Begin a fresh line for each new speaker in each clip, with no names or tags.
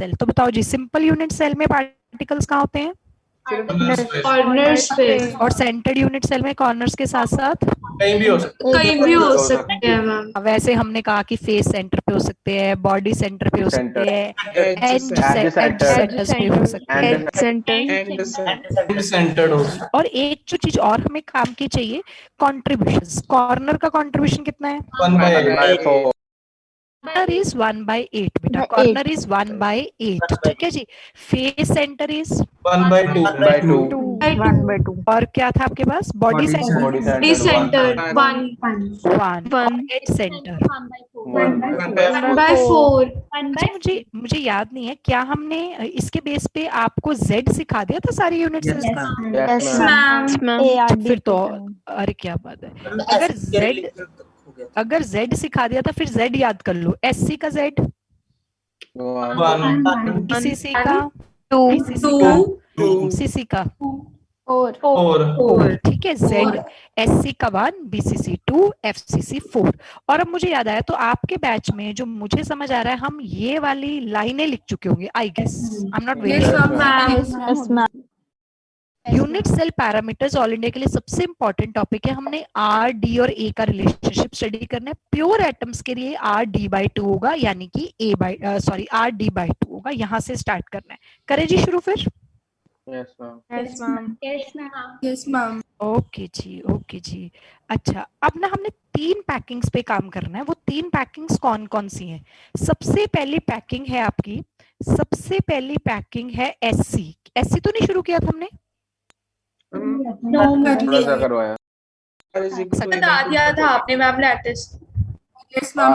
Cell. तो बताओ जी, simple unit cell में पार्टिकल्स कहाँ होते हैं?
कॉर्नर्स पे।
और सेंटर्ड यूनिट सेल में कॉर्नर्स के साथ साथ
कहीं भी हो सकता
कहीं भी हो सकते हैं मैम।
वैसे हमने कहा कि फेस सेंटर पे हो सकते हैं, बॉडी सेंटर पे हो सकते हैं,
है।
एज सेंटर्स पे हो सकते हैं,
एंड सेंटर्ड हो सकता
और एक जो चीज और हमें काम की चाहिए, कॉन्ट्रीब्यूशन। कॉर्नर का कॉन्ट्रीब्यूशन कितना है?
1/4।
कॉर्नर इज 1/8 बेटा, कॉर्नर इज 1/8, ठीक है जी। Face centre is
1/2।
1/2
और क्या था आपके पास? बॉडी सेंटर
बॉडी सेंटर 1
1 और एज सेंटर
1/4।
अच्छा, मुझे याद नहीं है, क्या हमने इसके बेस पे आपको Z सिखा दिया था सारी यूनिट सेल्स का?
Yes ma'am.
फिर तो अरे क्या बात है, अगर Z सिखा दिया था फिर Z याद कर लो। SC का Z,
1
BCC का
2
BCC का CC का
4
ठीक है। Z SC का 1, BCC 2, FCC 4। और अब मुझे याद आया, तो आपके बैच में जो मुझे समझ आ रहा है, हम ये वाली लाइनें लिख चुके होंगे I guess, I am not very sure. Unit cell parameters all India के लिए सबसे इंपॉर्टेंट टॉपिक है। हमने R, D और A का रिलेशनशिप स्टडी करना है। प्योर एटम्स के लिए R D/2 होगा, यानी कि R D/2 होगा। यहाँ से स्टार्ट करना है। करें जी शुरू फिर?
Yes ma'am.
ओके जी। अच्छा, अब ना हमने 3 पैकिंग्स पे काम करना है। वो 3 पैकिंग्स कौन कौन सी हैं? सबसे पहली पैकिंग है आपकी, सबसे पहली पैकिंग है SC तो नहीं शुरू किया था हमने?
करवाया
बता दिया था आपने ma'am lattice. Yes ma'am.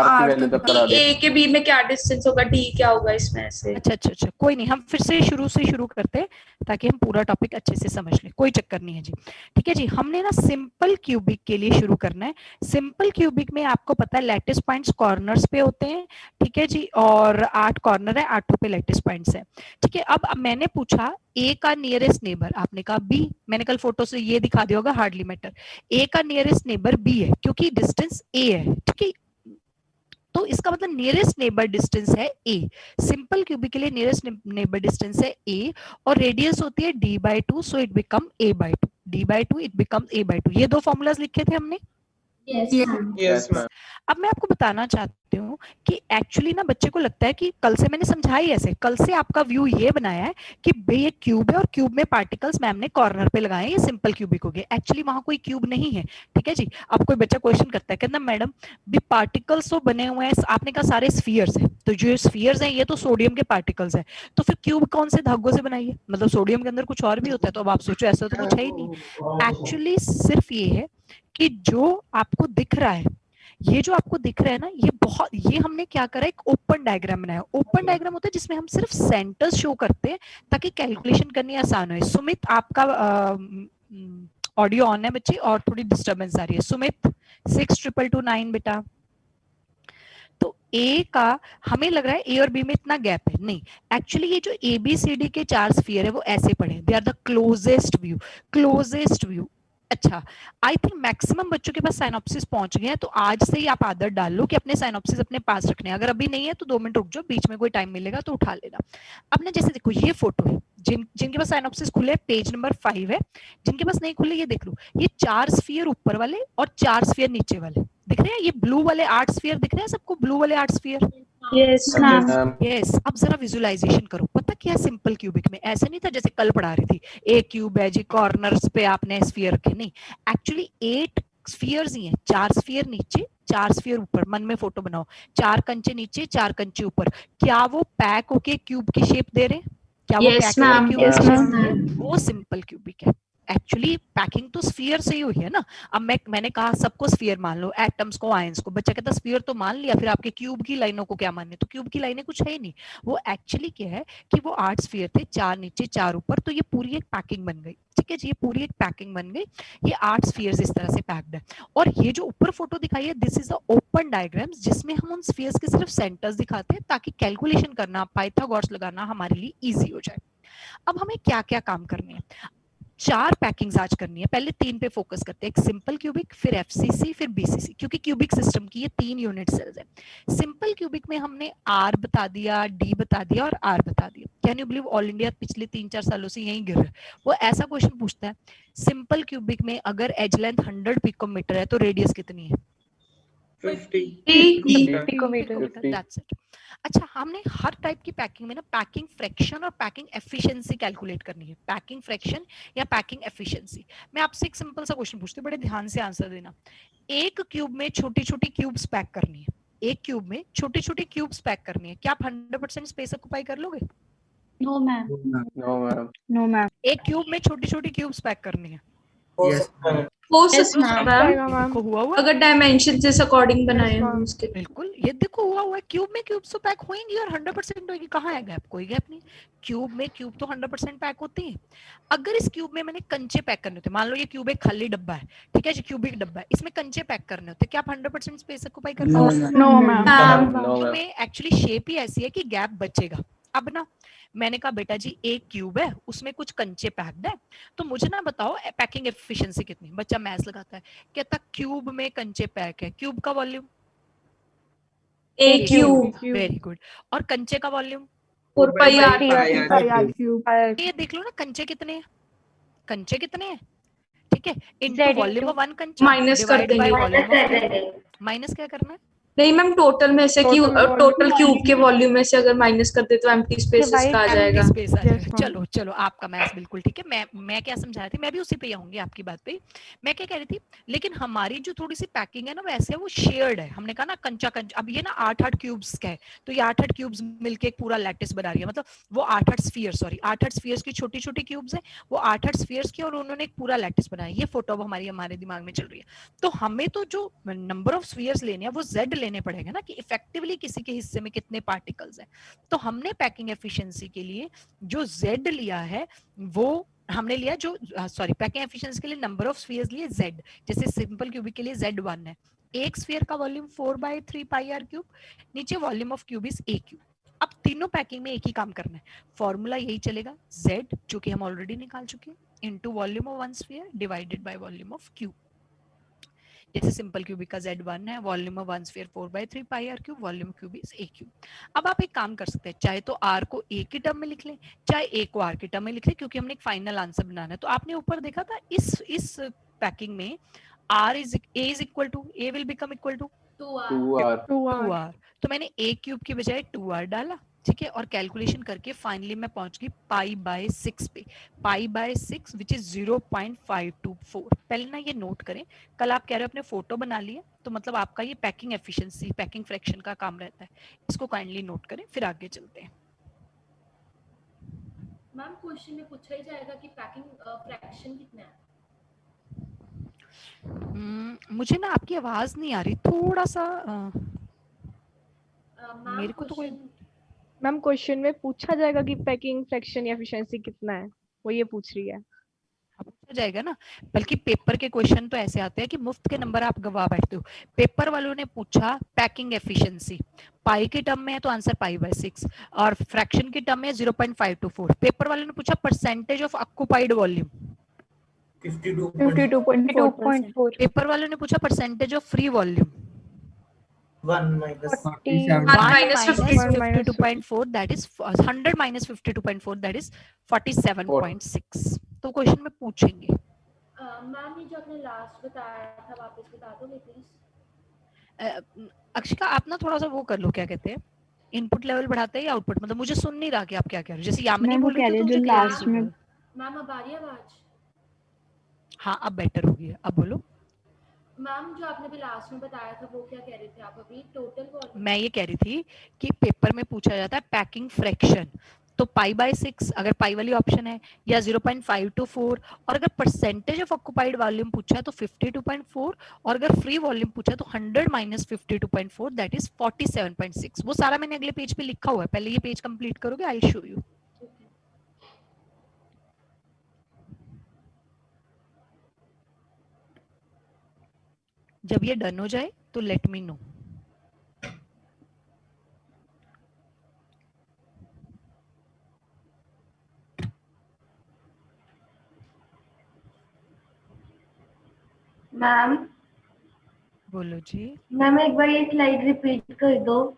A के बी में क्या डिस्टेंस होगा, डी क्या होगा इसमें से?
अच्छा, कोई नहीं, हम फिर से शुरू करते हैं ताकि हम पूरा टॉपिक अच्छे से समझ लें। कोई चक्कर नहीं है जी। ठीक है जी, हमने ना सिंपल क्यूबिक के लिए शुरू करना है। सिंपल क्यूबिक में आपको पता है लैटिस पॉइंट्स कॉर्नर्स पे होते हैं, ठीक है जी, और 8 कॉर्नर है, 8 पे लैटिस पॉइंट्स है, ठीक है। अब मैंने पूछा ए का नियरेस्ट नेबर, आपने कहा बी। मैंने कल फोटो से ये दिखा दिया होगा, हार्डली मैटर। ए का नियरेस्ट नेबर बी है क्योंकि डिस्टेंस ए है, ठीक है। तो इसका मतलब नियरेस्ट नेबर डिस्टेंस है ए। सिंपल क्यूबिक के लिए नियरेस्ट नेबर डिस्टेंस है ए और रेडियस होती है D/2, so it become A/2। D/2 it become A/2। ये 2 फॉर्मूलाज लिखे थे हमने।
Yes ma'am.
अब मैं आपको बताना चाहती हूँ कि एक्चुअली ना बच्चे को लगता है कि कल से मैंने समझाई ऐसे, कल से आपका व्यू ये बनाया है कि भाई ये क्यूब है और क्यूब में पार्टिकल्स मैम ने कॉर्नर पे लगाए हैं, ये सिंपल क्यूबिक हो गया। एक्चुअली वहां कोई क्यूब नहीं है, ठीक है जी। अब कोई बच्चा क्वेश्चन करता है, कहना मैडम भी पार्टिकल्स तो बने हुए हैं, आपने कहा सारे स्फीयर्स हैं, तो जो स्फीयर्स हैं ये तो सोडियम के पार्टिकल्स हैं, तो फिर क्यूब कौन से धागों से बनाई है? मतलब सोडियम के अंदर कुछ और भी होता है? तो अब आप सोचो ऐसा तो कुछ है ही नहीं। एक्चुअली सिर्फ ये है कि जो आपको दिख रहा है, ये जो आपको दिख रहा है ना, ये हमने क्या करा, एक ओपन डायग्राम बनाया। ओपन डायग्राम होता है जिसमें हम सिर्फ सेंटर्स शो करते हैं ताकि कैलकुलेशन करनी आसान हो। सुमित, आपका ऑडियो ऑन है बच्चे और थोड़ी डिस्टरबेंस आ रही है। सुमित 6229 बेटा। तो ए का हमें लग रहा है ए और बी में इतना गैप है, नहीं। एक्चुअली ये जो ABCD के 4 स्फीयर है वो ऐसे पड़े, they are the closest view. अच्छा, आई थिंक मैक्सिमम बच्चों के पास साइनॉप्सिस पहुंच गए हैं, तो आज से ही आप आदत डाल लो कि अपने साइनॉप्सिस अपने पास रखने हैं। अगर अभी नहीं है तो 2 मिनट रुक जाओ, बीच में कोई टाइम मिलेगा तो उठा लेना। अब ना जैसे देखो ये फोटो है, जिनके पास साइनॉप्सिस खुले पेज नंबर 5 है, जिनके पास नहीं खुले ये देख लो। ये 4 स्फीयर ऊपर वाले और 4 स्फीयर नीचे वाले दिख रहे हैं। ये ब्लू वाले 8 स्फीयर दिख रहे हैं सबको, ब्लू वाले 8 स्फीयर।
Yes ma'am.
यस, अब जरा विजुअलाइजेशन करो। पता क्या, सिंपल क्यूबिक में ऐसे नहीं था जैसे कल पढ़ा रही थी, एक क्यूब है जी, कॉर्नर्स पे आपने स्फीयर रखे, नहीं। एक्चुअली 8 स्फीयर्स ही हैं, 4 स्फीयर नीचे 4 स्फीयर ऊपर। मन में फोटो बनाओ, 4 कंचे नीचे 4 कंचे ऊपर। क्या वो पैक होके क्यूब की शेप दे रहे हैं? क्या वो पैक होके क्यूब की शेप दे रहे हैं? वो सिंपल क्यूबिक है। एक्चुअली पैकिंग तो स्फीयर से ही हुई है ना। अब मैंने कहा सबको स्फीयर मान लो, एटम्स को, आयंस को। बच्चा कहता स्फीयर तो मान लिया, फिर आपके क्यूब की लाइनों को क्या मानने? तो क्यूब की लाइनें कुछ है ही नहीं। वो एक्चुअली क्या है कि वो 8 स्फीयर थे, 4 नीचे 4 ऊपर, तो ये पूरी एक पैकिंग बन गई, ठीक है जी। ये पूरी एक पैकिंग बन गई, ये 8 स्फीयर्स इस तरह से पैक्ड है। और ये जो ऊपर फोटो दिखाई है, this is the open diagrams, जिसमें हम उन स्फीयर्स के सिर्फ सेंटर्स दिखाते हैं ताकि कैलकुलेशन करना, पाइथागोरस लगाना हमारे लिए इजी हो जाए। अब हमें क्या क्या काम करने हैं? 4 पैकिंग्स आज करनी है, पहले 3 पे फोकस करते हैं, एक सिंपल क्यूबिक, फिर एफसीसी, फिर बीसीसी, क्योंकि क्यूबिक सिस्टम की ये 3 यूनिट सेल्स है। सिंपल क्यूबिक में हमने आर बता दिया, डी बता दिया और आर बता दिया। Can you believe all India पिछले 3-4 सालों से यही गिर रहा है। वो ऐसा क्वेश्चन पूछता है, सिंपल क्यूबिक में अगर एज लेंथ 100 पिकोमीटर है तो रेडियस कितनी है?
50
पिकोमीटर, दैट्स इट। अच्छा, हमने हर टाइप की पैकिंग में ना पैकिंग फ्रैक्शन और पैकिंग एफिशिएंसी कैलकुलेट करनी है। पैकिंग फ्रैक्शन या पैकिंग एफिशिएंसी। मैं आपसे एक सिंपल सा क्वेश्चन पूछती हूँ, बड़े ध्यान से आंसर देना। एक क्यूब में छोटी छोटी क्यूब्स पैक करनी है, एक क्यूब में छोटी छोटी क्यूब्स पैक करनी है, क्या आप 100% स्पेस ऑक्युपाई कर लोगे?
No ma'am.
No ma'am.
No ma'am.
एक क्यूब में छोटी छोटी क्यूब्स पैक करनी है,
हो सकता है मैम,
देखो हुआ हुआ,
अगर डायमेंशन से अकॉर्डिंग बनाए हो उसके।
बिल्कुल ये देखो हुआ हुआ है। क्यूब में क्यूब तो पैक होंगी और 100% होगी, कहाँ है गैप? कोई गैप नहीं। क्यूब में क्यूब तो 100% पैक होती है। अगर इस क्यूब में मैंने कंचे पैक करने होते, मान लो ये क्यूब एक खाली डब्बा है, ठीक है जी, क्यूबिक डब्बा है, इसमें कंचे पैक करने होते, क्या आप 100% स्पेस ऑक्युपाई कर पाओगे?
No ma'am.
तो में एक्चुअली शेप ही ऐसी है कि गैप बचेगा। अब ना मैंने कहा बेटा जी एक क्यूब है, उसमें कुछ कंचे पैक्ड है, तो मुझे ना बताओ पैकिंग एफिशिएंसी कितनी। बच्चा मैथ्स लगाता है, कहता क्यूब में कंचे पैक है, क्यूब का वॉल्यूम
ए क्यूब,
वेरी गुड, और कंचे का वॉल्यूम
4 पाई आर
क्यूब।
ये देख लो ना, कंचे कितने हैं, कंचे कितने हैं, ठीक है, इनटू वॉल्यूम ऑफ वन कंचा
माइनस कर
डिवाइड बाय
देंगे।
Volume of cube. माइनस क्या करना है?
नहीं मैम, टोटल में से टोटल क्यूब के वॉल्यूम में से अगर माइनस कर दे तो एम्प्टी स्पेसेस का आ जाएगा।
स्पेस आ जाएगा। चलो चलो, आपका मैथ्स बिल्कुल ठीक है। मैं क्या समझा रही थी, मैं भी उसी पे आऊंगी आपकी बात पे। मैं क्या कह रही थी, लेकिन हमारी जो थोड़ी सी पैकिंग है ना वैसे है, वो शेयर्ड है। हमने कहा ना कंचा कंचा, अब ये ना 8-8 क्यूब्स का है, तो ये 8-8 क्यूब्स मिलके एक पूरा लैटिस बना रही है, मतलब वो 8-8 स्फीयर, सॉरी 8-8 स्फीयर्स की छोटी छोटी क्यूब्स है, वो 8-8 स्फीयर्स की, और उन्होंने एक पूरा लैटिस बनाया। ये फोटो अब हमारे दिमाग में चल रही है। तो हमें तो जो नंबर ऑफ स्फीयर्स लेने हैं वो जेड लेने पड़ेंगे ना, कि इफेक्टिवली किसी के हिस्से में कितने पार्टिकल्स हैं। तो हमने पैकिंग एफिशिएंसी के लिए जो जेड लिया है वो हमने लिया, जो सॉरी पैकिंग एफिशिएंसी के लिए नंबर ऑफ स्फीयर्स लिए जेड। जैसे सिंपल क्यूबिक के लिए Z1 है, एक स्फीयर का वॉल्यूम 4/3 पाई आर क्यूब, नीचे volume of cube is a cube. अब तीनों पैकिंग में एक ही काम करना है, फॉर्मूला यही चलेगा, Z जो कि हम ऑलरेडी निकाल चुके हैं, into volume of one sphere divided by volume of cube. जैसे सिंपल क्यूबिक का Z1 है, volume of one sphere 4/3 pi r cube, volume cube is a cube. अब आप एक काम कर सकते हैं, चाहे तो आर को ए की टर्म में लिख लें, चाहे ए को आर की टर्म में लिख लें, क्योंकि हमने एक फाइनल आंसर बनाना है। तो आपने ऊपर देखा था इस पैकिंग में r is a is equal to, a will become equal to
2R।
2R, तो मैंने ए क्यूब की बजाय 2R डाला, ठीक है, और कैलकुलेशन करके फाइनली मैं पहुंच गई π/6 पे, π/6 विच इज 0.524। पहले ना ये नोट करें, कल आप कह रहे हो अपने फोटो बना लिए, तो मतलब आपका ये पैकिंग एफिशिएंसी, पैकिंग फ्रैक्शन का काम रहता है, इसको काइंडली नोट करें, फिर आगे चलते हैं।
मैम क्वेश्चन में पूछा ही जाएगा कि पैकिंग फ्रैक्शन कितना है।
मुझे ना आपकी आवाज नहीं आ रही, थोड़ा सा मेरे को तो कोई
मैम क्वेश्चन में पूछा जाएगा कि पैकिंग फ्रैक्शन या एफिशिएंसी कितना है, वो ये पूछ रही है।
पूछा जाएगा ना, बल्कि पेपर के क्वेश्चन तो ऐसे आते हैं कि मुफ्त के नंबर आप गवा बैठते हो। पेपर वालों ने पूछा पैकिंग एफिशिएंसी, पाई के टर्म में है तो आंसर π/6, और फ्रैक्शन के टर्म में 0.524। पेपर वालों ने पूछा percentage of occupied volume,
52.4।
Paper वालों ने पूछा percentage of free volume,
1 minus
52.4, that is 100 minus 52.4, that is 47.6। तो क्वेश्चन में पूछेंगे।
मैम ये जो आपने लास्ट बताया था वापस बता दोगे प्लीज?
अक्षिका आप ना थोड़ा सा वो कर लो, क्या कहते हैं, इनपुट लेवल बढ़ाते हैं या आउटपुट, मतलब मुझे सुन नहीं रहा कि आप क्या कह रहे हो। जैसे यामिनी बोल रही थी तो मुझे लास्ट में।
मैम अब आ रही है आवाज?
हाँ अब बेटर हो गई है, अब बोलो।
मैम जो आपने भी लास्ट में बताया था वो क्या कह रहे थे आप अभी, टोटल वॉल्यूम?
मैं ये कह रही थी कि पेपर में पूछा जाता है पैकिंग फ्रैक्शन, तो π/6 अगर पाई वाली ऑप्शन है, या 0.524, और अगर परसेंटेज ऑफ ऑक्युपाइड वॉल्यूम पूछा है तो 52.4, और अगर फ्री वॉल्यूम पूछा है तो 100 minus 52.4, दैट इज 47.6। वो सारा मैंने अगले पेज पे लिखा हुआ है, पहले ये पेज कंप्लीट करोगे, आई शो यू। जब ये डन हो जाए तो लेट मी नो।
मैम
बोलो जी।
मैम एक बार ये स्लाइड रिपीट कर दो।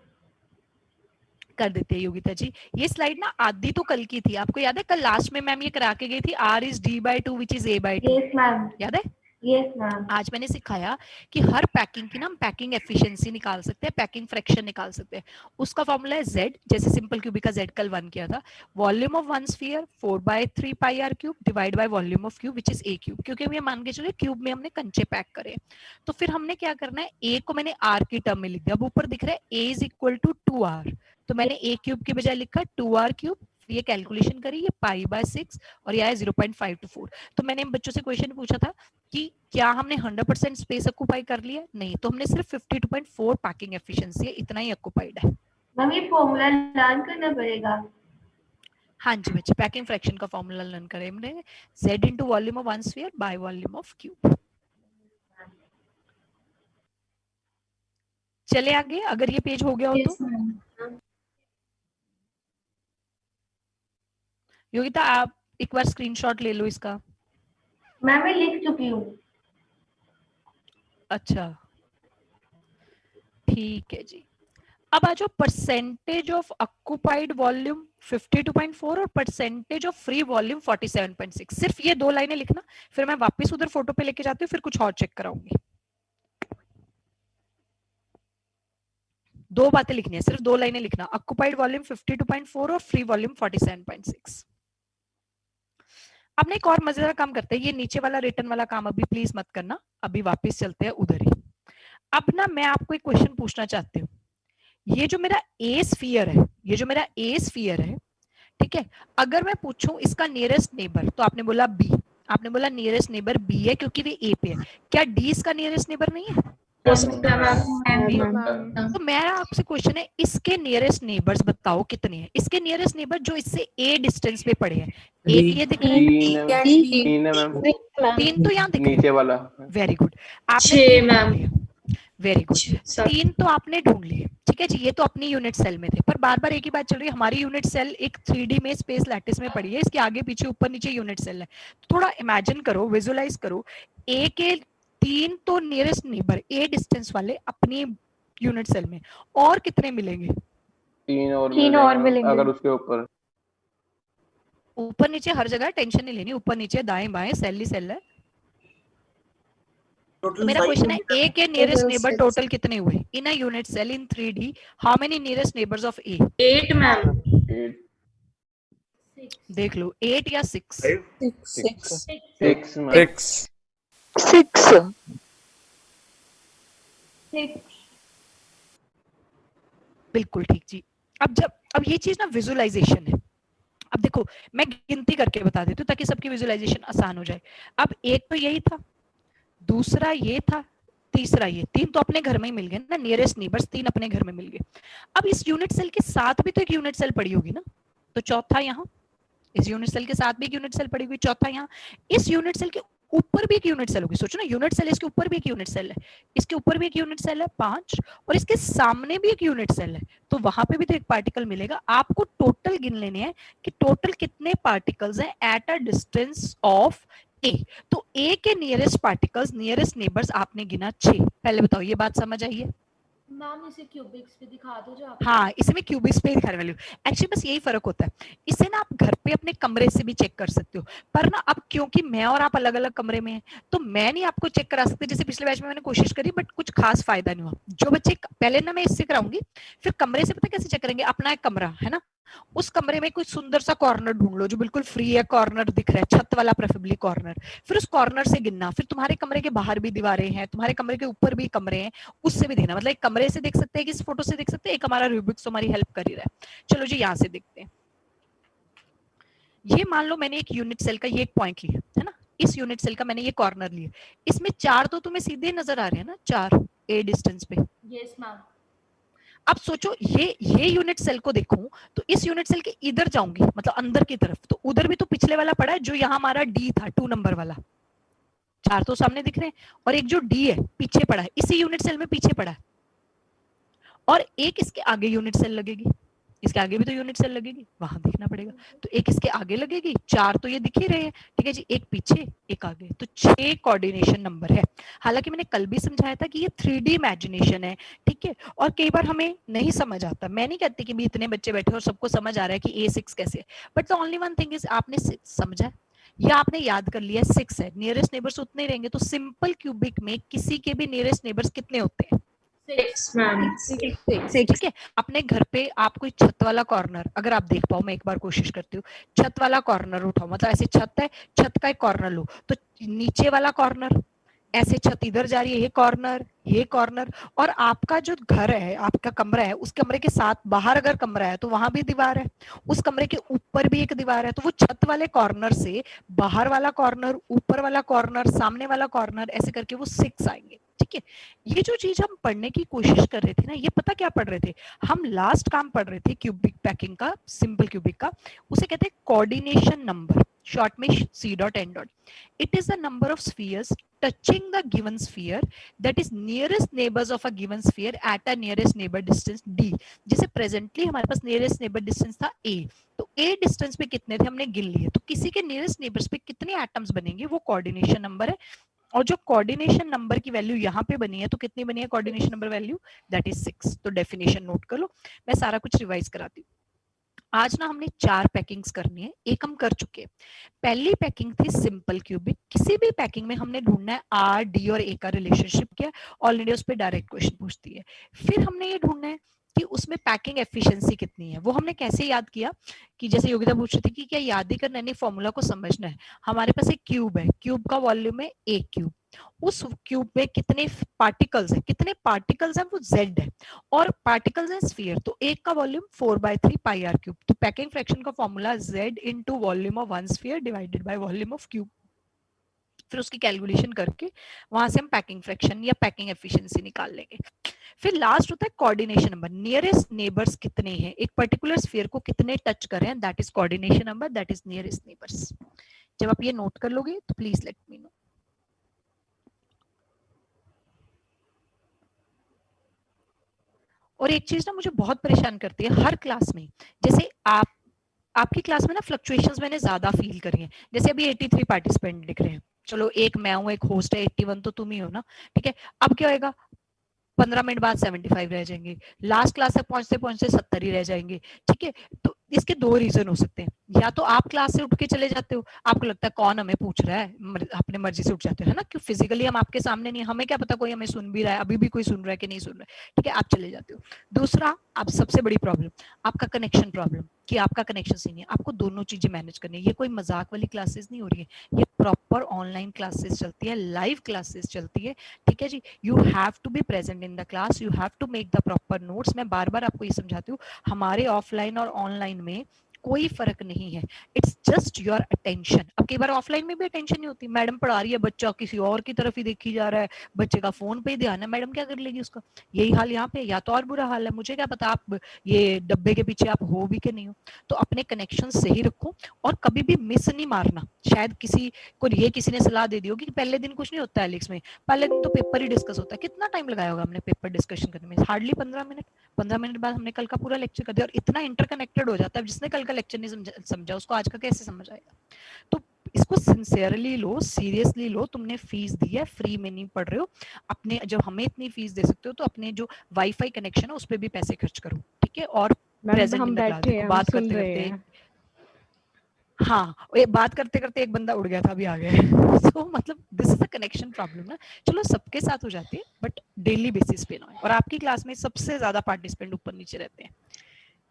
कर देते हैं योगिता जी। ये स्लाइड ना आधी तो कल की थी, आपको याद है कल लास्ट में मैम ये करा के गई थी, r is d/2 which is a/2,
yes ma'am,
याद है?
Yes ma'am.
आज मैंने सिखाया कि हर पैकिंग की ना हम पैकिंग एफिशिएंसी निकाल सकते हैं, पैकिंग फ्रैक्शन निकाल सकते हैं। उसका फॉर्मूला है z, जैसे सिंपल क्यूबिक का z कल 1 किया था, volume of one sphere 4/3 pi r cube divide by volume of cube which is a cube, क्योंकि हम ये मान के चले क्यूब में हमने कंचे पैक करे। तो फिर हमने क्या करना है, a को मैंने r की टर्म में लिख दिया। अब ऊपर दिख रहा है a is equal to 2r, तो मैंने a क्यूब की बजाय लिखा 2r क्यूब, ये कैलकुलेशन करी, ये π/6 और ये है 0.524। तो मैंने बच्चों से क्वेश्चन पूछा था कि क्या हमने 100% स्पेस ऑक्यूपाई कर लिया? नहीं, तो हमने सिर्फ 52.4 पैकिंग एफिशिएंसी है, इतना ही ऑक्यूपाइड है।
मैम ये फॉर्मूला लर्न करना पड़ेगा।
हाँ जी बच्चे, पैकिंग फ्रैक्शन का फॉर्मूला लर्न करें हमने, z into volume of one sphere bye volume of cube. चले आगे, अगर ये पेज हो गया हो तो।
Yes ma'am.
योगिता आप एक बार स्क्रीनशॉट ले लो इसका।
मैम मैं लिख चुकी हूँ।
अच्छा ठीक है जी। अब आ जाओ परसेंटेज ऑफ ऑक्यूपाइड वॉल्यूम 52.4 और परसेंटेज ऑफ फ्री वॉल्यूम 47.6। सिर्फ ये दो लाइनें लिखना, फिर मैं वापस उधर फोटो पे लेके जाती हूँ, फिर कुछ और चेक कराऊंगी। दो बातें लिखनी है, सिर्फ दो लाइनें लिखना, ऑक्यूपाइड वॉल्यूम 52.4 और फ्री वॉल्यूम 47.6। अब एक और मजेदार काम करते हैं, ये नीचे वाला रिटर्न वाला काम अभी प्लीज मत करना, अभी वापस चलते हैं उधर ही। अब ना मैं आपको एक क्वेश्चन पूछना चाहती हूँ, ये जो मेरा ए स्फीयर है, ये जो मेरा ए स्फीयर है, ठीक है, अगर मैं पूछूं इसका नियरेस्ट नेबर, तो आपने बोला बी, आपने बोला नियरेस्ट नेबर बी है क्योंकि वे ए पे है, क्या डी इसका नियरेस्ट नेबर नहीं है?
हो सकता है मैम।
तो मेरा आपसे क्वेश्चन है, इसके नियरेस्ट नेबर्स बताओ कितने हैं? इसके नियरेस्ट नेबर जो इससे ए डिस्टेंस पे पड़े हैं, एक ये दिख रहा है,
3 है मैम,
3 तो यहाँ दिख रहे
नीचे वाला।
वेरी गुड, आपने
6
3
मैम।
ढूंढ लिए, वेरी गुड, 3 तो आपने ढूंढ लिए, ठीक है जी। ये तो अपनी यूनिट सेल में थे, पर बार बार एक ही बात चल रही है, हमारी यूनिट सेल एक 3D में स्पेस लैटिस में पड़ी है, इसके आगे पीछे ऊपर नीचे यूनिट सेल है। तो थोड़ा इमेजिन करो, विजुअलाइज करो, ए के 3 तो नियरेस्ट नेबर ए डिस्टेंस वाले अपनी यूनिट सेल में, और कितने मिलेंगे?
3 और
मिलेंगे।
अगर उसके ऊपर
ऊपर नीचे हर जगह टेंशन नहीं लेनी, ऊपर नीचे दाएं बाएं सेल ही सेल है। तो मेरा क्वेश्चन है, ए के नियरेस्ट नेबर टोटल कितने हुए in a unit cell in 3D? How many nearest neighbours of A?
8 ma'am.
8
देख लो, 8 या 6?
6 मैम।
6
बिल्कुल ठीक जी। अब ये चीज ना विजुअलाइजेशन है। अब देखो मैं गिनती करके बता देती हूँ ताकि सबकी विजुअलाइजेशन आसान हो जाए। अब एक तो यही था, दूसरा ये था, तीसरा ये, 3 तो अपने घर में ही मिल गए ना, नियरेस्ट नेबर्स 3 अपने घर में मिल गए। अब इस यूनिट सेल के साथ भी तो एक यूनिट सेल पड़ी होगी ना, तो चौथा यहाँ, इस यूनिट सेल के साथ भी एक यूनिट सेल पड़ी हुई, चौथा यहाँ, इस यूनिट सेल के ऊपर भी एक यूनिट सेल होगी। सोचो ना, यूनिट सेल, इसके ऊपर भी एक यूनिट सेल है, इसके ऊपर भी एक यूनिट सेल है 5, और इसके सामने भी एक यूनिट सेल है, तो वहां पे भी तो एक पार्टिकल मिलेगा। आपको टोटल गिन लेने हैं कि टोटल कितने पार्टिकल्स हैं एट अ डिस्टेंस ऑफ ए। तो ए के नियरेस्ट पार्टिकल्स, नियरेस्ट नेबर्स आपने गिना 6। पहले बताओ ये बात समझ आई है?
मैम इसे क्यूबिक्स पे दिखा दो जो आप।
हाँ, इसमें क्यूबिक्स पे दिखाने वाली हूँ। एक्चुअली बस यही फर्क होता है, इसे ना आप घर पे अपने कमरे से भी चेक कर सकते हो, पर ना अब क्योंकि मैं और आप अलग अलग कमरे में हैं, तो मैं नहीं आपको चेक करा सकती। जैसे पिछले बैच में मैंने कोशिश करी बट कुछ खास फायदा नहीं हुआ। जो बच्चे पहले ना मैं इससे कराऊंगी, फिर कमरे से पता कैसे चेक करेंगे, अपना एक कमरा है ना, उस कमरे में कोई सुंदर सा कॉर्नर ढूंढ लो जो बिल्कुल फ्री है, कॉर्नर दिख रहा है, छत वाला प्रेफरेबली कॉर्नर, फिर उस कॉर्नर से गिनना। फिर तुम्हारे कमरे के बाहर भी दीवारें हैं, तुम्हारे कमरे के ऊपर भी कमरे हैं, उससे भी देखना। मतलब एक कमरे से देख सकते हैं कि इस फोटो से देख सकते हैं, एक हमारा रूबिक्स हमारी हेल्प कर ही रहा है। चलो जी यहाँ से देखते हैं। ये मान लो मैंने एक यूनिट सेल का ये एक पॉइंट लिया है ना, इस यूनिट सेल का मैंने ये कॉर्नर लिया, इसमें 4 तो तुम्हें सीधे नजर आ रहे हैं ना, 4 ए डिस्टेंस पे।
Yes ma'am.
अब सोचो ये यूनिट सेल को देखूं तो इस यूनिट सेल के इधर जाऊंगी, मतलब अंदर की तरफ, तो उधर भी तो पिछले वाला पड़ा है जो यहाँ हमारा डी था, 2 नंबर वाला। 4 तो सामने दिख रहे हैं, और एक जो डी है पीछे पड़ा है, इसी यूनिट सेल में पीछे पड़ा है, और एक इसके आगे यूनिट सेल लगेगी। इसके आगे भी तो यूनिट सेल लगेगी, वहां देखना पड़ेगा। तो एक इसके आगे लगेगी, 4 तो ये दिख ही रहे हैं, ठीक है जी, एक पीछे एक आगे, तो 6 कोऑर्डिनेशन नंबर है। हालांकि मैंने कल भी समझाया था कि ये 3D इमेजिनेशन है, ठीक है, और कई बार हमें नहीं समझ आता। मैं नहीं कहती कि भी इतने बच्चे बैठे और सबको समझ आ रहा है कि A6 कैसे है, but the only one thing is आपने 6 समझा या आपने याद कर लिया 6 है, नियरेस्ट नेबर्स उतने ही रहेंगे। तो सिंपल क्यूबिक में किसी के भी नियरेस्ट नेबर्स कितने होते हैं?
6 मैम।
ठीक है, अपने घर पे आप कोई छत वाला कॉर्नर अगर आप देख पाओ, मैं एक बार कोशिश करती हूँ, छत वाला कॉर्नर उठाओ, मतलब ऐसे छत है, छत का एक कॉर्नर लो, तो नीचे वाला कॉर्नर, ऐसे छत इधर जा रही है, ये कॉर्नर, और आपका जो घर है, आपका कमरा है, उस कमरे के साथ बाहर अगर कमरा है तो वहां भी दीवार है, उस कमरे के ऊपर भी एक दीवार है, तो वो छत वाले कॉर्नर से बाहर वाला कॉर्नर, ऊपर वाला कॉर्नर, सामने वाला कॉर्नर, ऐसे करके वो 6 आएंगे। ठीक है, ये जो चीज हम पढ़ने की कोशिश कर रहे थे ना, ये पता क्या पढ़ रहे थे हम? लास्ट काम पढ़ रहे थे क्यूबिक पैकिंग का, सिंपल क्यूबिक का, उसे कहते हैं कोऑर्डिनेशन नंबर, शॉर्ट में C dot N dot. It is the number of spheres touching the given sphere that is nearest neighbors of a given sphere at a nearest neighbor distance D। जैसे presently हमारे पास nearest neighbor distance था A, तो A distance पे कितने थे हमने गिन लिए, तो किसी के नियरेस्ट नेबर्स पे कितने एटम्स बनेंगे वो कोऑर्डिनेशन नंबर है। और जो कोऑर्डिनेशन नंबर की वैल्यू यहाँ पे बनी है, तो कितनी बनी है coordination number value? That is 6। तो डेफिनेशन नोट कर लो, मैं सारा कुछ रिवाइज कराती हूँ। आज ना हमने 4 पैकिंग्स करनी है, एक हम कर चुके हैं। पहली पैकिंग थी सिंपल क्यूबिक। किसी भी पैकिंग में हमने ढूंढना है R, D और A का रिलेशनशिप क्या, ऑलरेडी उस पर डायरेक्ट क्वेश्चन पूछती है। फिर हमने ये ढूंढना है कि उसमें पैकिंग एफिशिएंसी कितनी है। वो हमने कैसे याद किया कि जैसे योगिता पूछ रही थी कि क्या याद ही करना नहीं, फॉर्मूला को समझना है। हमारे पास एक क्यूब है, क्यूब का वॉल्यूम है A क्यूब, उस क्यूब में कितने पार्टिकल्स है, कितने पार्टिकल्स है वो Z है, और पार्टिकल्स है स्फीयर, तो एक का वॉल्यूम 4/3 पाई r क्यूब। तो पैकिंग फ्रैक्शन का formula Z into volume of one sphere divided by volume of cube. फिर उसकी कैलकुलेशन करके वहां से हम पैकिंग फ्रैक्शन या पैकिंग एफिशिएंसी निकाल लेंगे। फिर लास्ट होता है कोऑर्डिनेशन नंबर, नियरेस्ट नेबर्स कितने हैं, एक पर्टिकुलर स्फीयर को कितने टच कर रहे हैं, that is coordination number, that is nearest neighbours. जब आप ये नोट कर लोगे तो प्लीज लेट मी नो। और एक चीज ना मुझे बहुत परेशान करती है हर क्लास में, जैसे आपकी क्लास में ना फ्लक्चुएशंस मैंने ज्यादा फील करी हैं। जैसे अभी 83 पार्टिसिपेंट दिख रहे हैं, चलो एक मैं हूं, एक होस्ट है, 81 तो तुम ही हो ना, ठीक है। अब क्या होएगा, 15 मिनट बाद 75 रह जाएंगे, लास्ट क्लास तक पहुंचते पहुंचते 70 ही रह जाएंगे, ठीक है। तो इसके 2 रीजन हो सकते हैं, या तो आप क्लास से उठ के चले जाते हो, आपको लगता है कौन हमें पूछ रहा है, अपने मर्जी से उठ जाते हो, है ना, क्यों फिजिकली हम आपके सामने नहीं, हमें क्या पता कोई हमें सुन भी रहा है, अभी भी कोई सुन रहा है कि नहीं सुन रहा है, ठीक है, आप चले जाते हो। दूसरा, आप सबसे बड़ी प्रॉब्लम आपका कनेक्शन प्रॉब्लम, कि आपका कनेक्शन सही नहीं है, आपको दोनों चीजें मैनेज करनी है। ये कोई मजाक वाली क्लासेस नहीं हो रही है, ये प्रॉपर ऑनलाइन क्लासेस चलती है, लाइव क्लासेस चलती है, ठीक है जी। You have to be present in the class, you have to make the proper notes. मैं बार बार आपको ये समझाती हूँ, हमारे ऑफलाइन और ऑनलाइन में कोई फर्क नहीं है, इट्स जस्ट योर अटेंशन। अब कई बार ऑफलाइन में भी अटेंशन नहीं होती, मैडम पढ़ा रही है, बच्चा किसी और की तरफ ही देखी जा रहा है, बच्चे का फोन पे ही ध्यान है, मैडम क्या कर लेगी उसका। यही हाल यहाँ पे, या तो और बुरा हाल है, मुझे क्या पता आप ये डब्बे के पीछे आप हो भी कि नहीं हो। तो अपने कनेक्शन सही रखो और कभी भी मिस नहीं मारना। शायद किसी को ये किसी ने सलाह दे दी होगी कि पहले दिन कुछ नहीं होता है एलिक्स में, पहले दिन तो पेपर ही डिस्कस होता है। कितना टाइम लगाया होगा हमने पेपर डिस्कशन करने में? Hardly 15 minute. 15 मिनट बाद हमने कल का पूरा लेक्चर कर दिया, और इतना इंटरकनेक्टेड हो जाता है, जिसने कल का लेक्चर नहीं समझा उसको आज का कैसे समझ आएगा। तो इसको सिंसियरली लो, सीरियसली लो, तुमने फीस दी है, फ्री में नहीं पढ़ रहे हो। अपने जब हमें इतनी फीस दे सकते हो तो अपने जो वाईफाई कनेक्शन है उस पर भी पैसे खर्च करो, ठीक है। और प्रेजेंट इन द क्लास, देखो बात करते करते, हाँ बात करते करते एक बंदा उड़ गया था, अभी आ गया। सो मतलब this is the connection problem ना। चलो सबके साथ हो जाती है, बट डेली बेसिस पे ना हो। और आपकी क्लास में सबसे ज्यादा पार्टिसिपेंट ऊपर नीचे रहते हैं।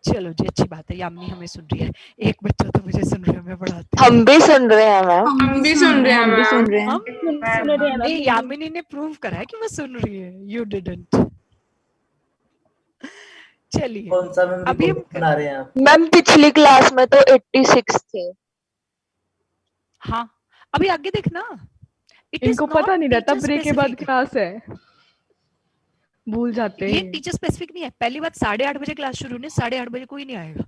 चलो जी, अच्छी बात है, यामिनी हमें सुन रही है, एक बच्चा तो मुझे सुन रहा है, मैं पढ़ाती हूँ।
हम भी सुन रहे हैं मैम,
हम भी सुन रहे हैं
मैम। नहीं, यामिनी ने प्रूव करा है कि वो सुन रही है, यू डिडंट। चलिए
कौन सा मैम
अभी हम
रिकॉर्डिंग बना रहे हैं आप?
मैम पिछली क्लास में तो 86 थे।
हाँ अभी आगे देखना,
इनको पता नहीं रहता ब्रेक के बाद क्लास है, भूल जाते हैं।
ये टीचर स्पेसिफिक नहीं है। पहली बात 8:30 बजे क्लास शुरू होनी, 8:30 बजे कोई नहीं आएगा,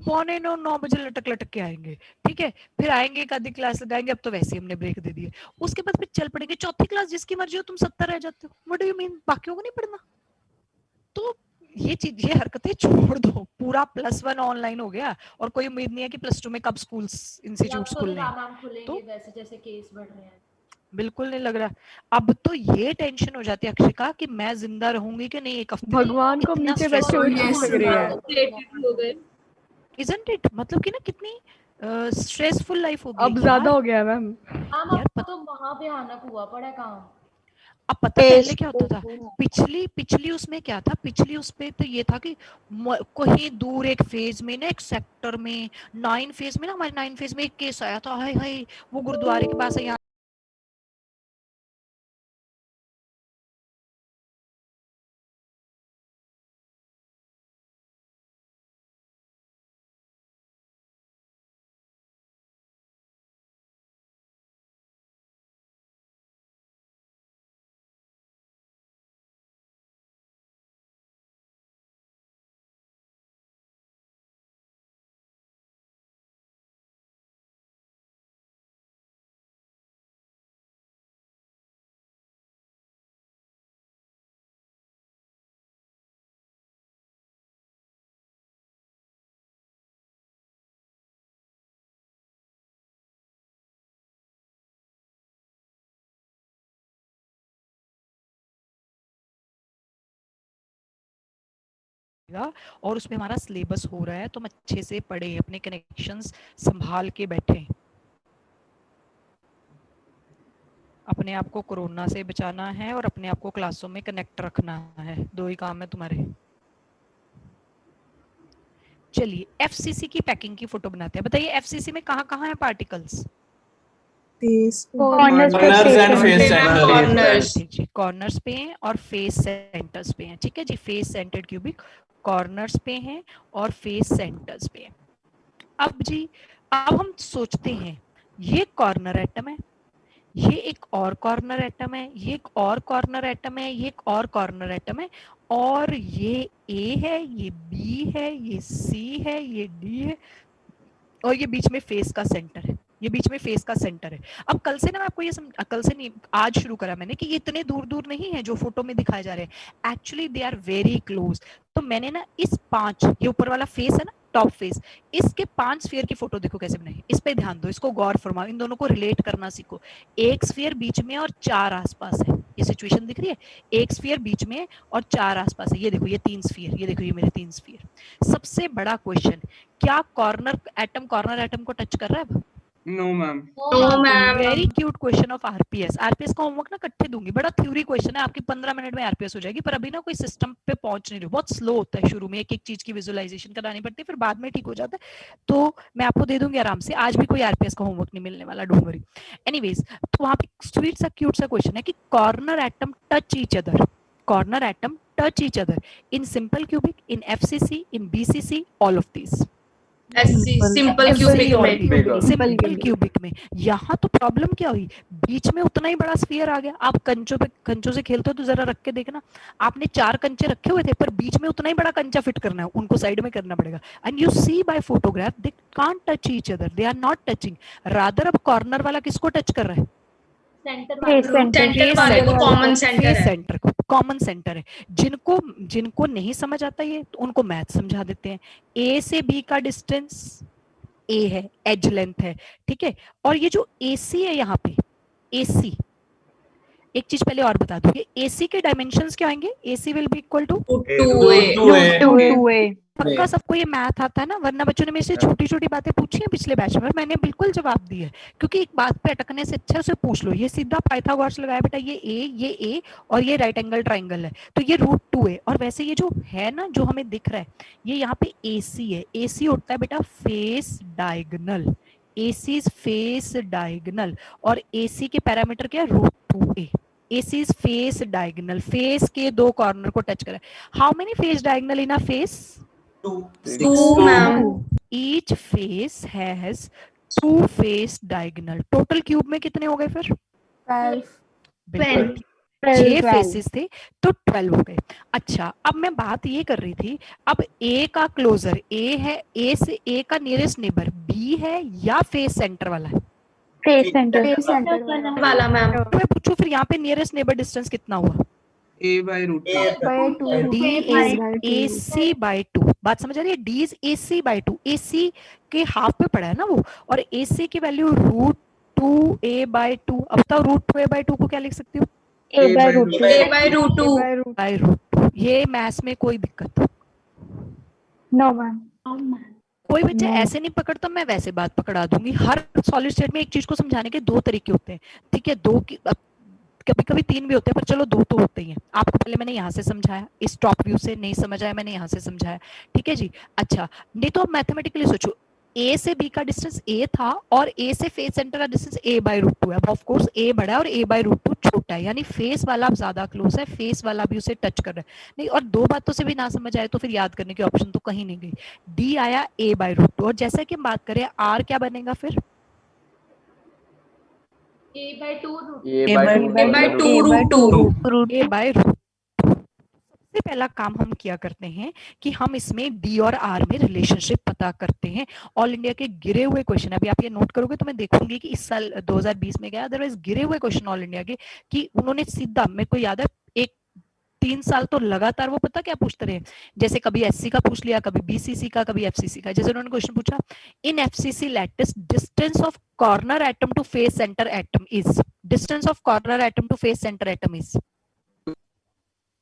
8:45-9 बजे लटक लटक के आएंगे, ठीक है। फिर आएंगे, एक आधी क्लास लगाएंगे, अब तो वैसे ही हमने ब्रेक दे दिए, उसके बाद फिर चल पड़ेंगे। चौथी क्लास जिसकी मर्जी हो, तुम 70 रह जाते हो, व्हाट डू यू मीन, बाकियों को नहीं पढ़ना। तो ये चीज, ये हरकतें छोड़ दो, पूरा +1 ऑनलाइन हो गया और कोई उम्मीद नहीं है कि +2 में कब स्कूल्स इंस्टीट्यूट्स खुलने हैं। तो
वैसे जैसे केस बढ़ रहे हैं
बिल्कुल नहीं लग रहा। अब तो ये टेंशन हो जाती है अक्षिका कि मैं जिंदा रहूंगी कि नहीं एक हफ्ते तक।
भगवान को
इतना
नीचे बैठे हुए लग रही है।
Isn't it? मतलब कि ना कितनी स्ट्रेसफुल लाइफ होगी।
अब ज्यादा हो गया मैम।
यार तो वहां भयानक हुआ पड़ा काम।
अब पता पहले क्या होता था, पिछली उसमें क्या था, पिछली उसमें तो ये था कि कहीं दूर एक फेज में ना, एक सेक्टर में 9 फेज में ना, हमारे 9 फेज में एक केस आया था, हाय हाय वो गुरुद्वारे के पास है, यहाँ और उसमें हमारा सिलेबस हो रहा है, तो हम अच्छे से पढ़े, अपने कनेक्शंस संभाल के बैठे, अपने आप को कोरोना से बचाना है और अपने आप को क्लासों में कनेक्ट रखना है, 2 ही काम है तुम्हारे। चलिए एफसीसी की पैकिंग की फोटो बनाते हैं। बताइए एफसीसी में कहाँ कहाँ है पार्टिकल्स? कॉर्नर्स पे हैं और फेस सेंटर्स पे हैं। ठीक है जी, फेस सेंटर्ड क्यूबिक कॉर्नर्स पे हैं और फेस सेंटर्स पे हैं। अब जी, अब हम सोचते हैं ये कॉर्नर एटम है, ये एक और कॉर्नर एटम है, ये एक और कॉर्नर एटम है, ये एक और कॉर्नर एटम है, और ये ए है, ये बी है, ये सी है, ये डी है, और ये बीच में फेस का सेंटर है, ये बीच में फेस का सेंटर है। अब कल से ना मैं आपको ये कल से नहीं, आज शुरू करा मैंने कि ये इतने दूर दूर नहीं है जो फोटो में दिखाए जा रहे हैं, actually they are very close. तो मैंने ना इस 5, ये ऊपर वाला फेस है ना, टॉप फेस, इसके 5 स्फीयर की फोटो देखो कैसे बनाई, इस पे ध्यान दो, इसको गौर फरमाओ, इन दोनों को रिलेट करना सीखो। एक स्फीयर बीच में और 4 आसपास है, ये सिचुएशन दिख रही है, एक स्फीयर बीच में और 4 आसपास है, ये देखो ये 3 स्फीयर, ये देखो ये मेरे 3 स्फीयर। सबसे बड़ा क्वेश्चन, क्या कॉर्नर एटम को टच कर रहा है?
No ma'am. No ma'am.
Very cute question of RPS. RPS का होमवर्क ना इकट्ठे दूंगी, बड़ा थ्योरी क्वेश्चन है, आपकी 15 मिनट में आरपीएस हो जाएगी, पर अभी ना कोई सिस्टम पे पहुंच नहीं रही, बहुत स्लो होता है, शुरू में एक एक चीज की विजुअलाइजेशन करानी पड़ती है, फिर बाद में ठीक हो जाता है। तो मैं आपको दे दूंगी आराम से, आज भी कोई आरपीएस का होमवर्क नहीं मिलने वाला, डोंट वरी। एनीवेज, तो वहां पे स्वीट सा क्यूट सा क्वेश्चन है कि corner atom touch each other, corner atom touch each other in simple cubic, in FCC, in BCC, all of these.
Simple
cubic में यहाँ तो प्रॉब्लम क्या हुई, बीच में उतना ही बड़ा स्फीयर आ गया। आप कंचों से खेलते हो तो जरा रख के देखना, आपने 4 कंचे रखे हुए थे, पर बीच में उतना ही बड़ा कंचा फिट करना है, उनको साइड में करना पड़ेगा। And you see by photograph they can't touch each other, they are not touching. Rather अब कॉर्नर वाला किसको टच कर रहा है?
सेंटर वाले को कॉमन सेंटर है,
कॉमन सेंटर है। जिनको नहीं समझ आता ये, तो उनको मैथ समझा देते हैं। ए से बी का डिस्टेंस ए है, एज लेंथ है, ठीक है। और ये जो एसी है यहाँ पे, एसी, एक चीज पहले और बता दूं, एसी के डायमेंशंस क्या आएंगे? AC will be equal to
2a।
पक्का सबको ये मैथ आता है ना, वरना बच्चों ने मेरे से छोटी छोटी बातें पूछी हैं पिछले बैच में, मैंने बिल्कुल जवाब दिया है, क्योंकि एक बात पे अटकने से अच्छा उसे पूछ लो। ये सीधा पाइथागोरस लगाया बेटा, ये ए और ये राइट एंगल ट्राइंगल है, तो ये √2a। और वैसे ये जो है ना, जो हमें दिख रहा है, ये यहाँ पे एसी है, एसी होता है बेटा face diagonal, AC is face diagonal, और एसी के पैरामीटर क्या है? √2a। AC is face diagonal, face के 2 कॉर्नर को टच करे। How many face diagonal in a face?
2 ma'am.
Each face has 2 face diagonal। Total cube में कितने हो गए फिर? 12। 6 फेसेस थे तो 12 हो गए। अच्छा, अब मैं बात ये कर रही थी, अब A का क्लोजर A है, A से A का नियरेस्ट नेबर B है या फेस सेंटर वाला है?
फेस सेंटर
वाला मैम।
तो मैं पूछूं फिर यहाँ पे नियरेस्ट नेबर डिस्टेंस कितना हुआ?
A by root 2.
by 2.
D is AC by 2. बात समझ आ रही है? D is AC by 2. AC के हाफ पे पड़ा है ना वो, और AC की वैल्यू √2A by 2. अब बताओ √2A by 2 को क्या लिख सकती हूँ?
A by root 2.
A by root 2.
by √2. ये मैथ्स में कोई दिक्कत?
No ma'am.
कोई बच्चा ऐसे नहीं पकड़ता, मैं वैसे बात पकड़ा दूंगी। हर सॉलिड स्टेट में एक चीज को समझाने के दो तरीके होते हैं, ठीक है? दो की कभी कभी तीन भी होते हैं, पर चलो दो तो होते ही हैं। आपको पहले मैंने यहाँ से समझाया, इस टॉप व्यू से नहीं समझ आया, मैंने यहाँ से समझाया, ठीक है जी। अच्छा, नहीं तो अब मैथमेटिकली सोचो, A से B का डिस्टेंस A था और A से फेस सेंटर का डिस्टेंस A by √2 है। ऑफ कोर्स A बड़ा है और A by √2 छोटा है, यानी फेस वाला अब ज्यादा क्लोज है, फेस वाला भी उसे टच कर रहा है। नहीं, और दो बातों से भी ना समझ आए तो फिर याद करने की ऑप्शन तो कहीं नहीं गई। D आया A by √2, और जैसा कि हम बात करें R क्या बनेगा फिर?
A by 2 root.
A by 2
root 2.
A by √2। सबसे पहला काम हम किया करते हैं कि हम इसमें D और R में रिलेशनशिप पता करते हैं। ऑल इंडिया के गिरे हुए क्वेश्चन, अभी आप ये नोट करोगे तो मैं देखूंगी कि इस साल 2020 में गया, अदरवाइज गिरे हुए क्वेश्चन ऑल इंडिया के, कि उन्होंने सीधा, मेरे को याद है, एक 3 साल तो लगातार वो पता क्या पूछते रहे, जैसे कभी एससी का पूछ लिया, कभी बीसीसी का, कभी एफसीसी का। जैसे उन्होंने क्वेश्चन पूछा, in FCC lattice distance of corner atom to face centre atom is, distance of corner atom to face centre atom is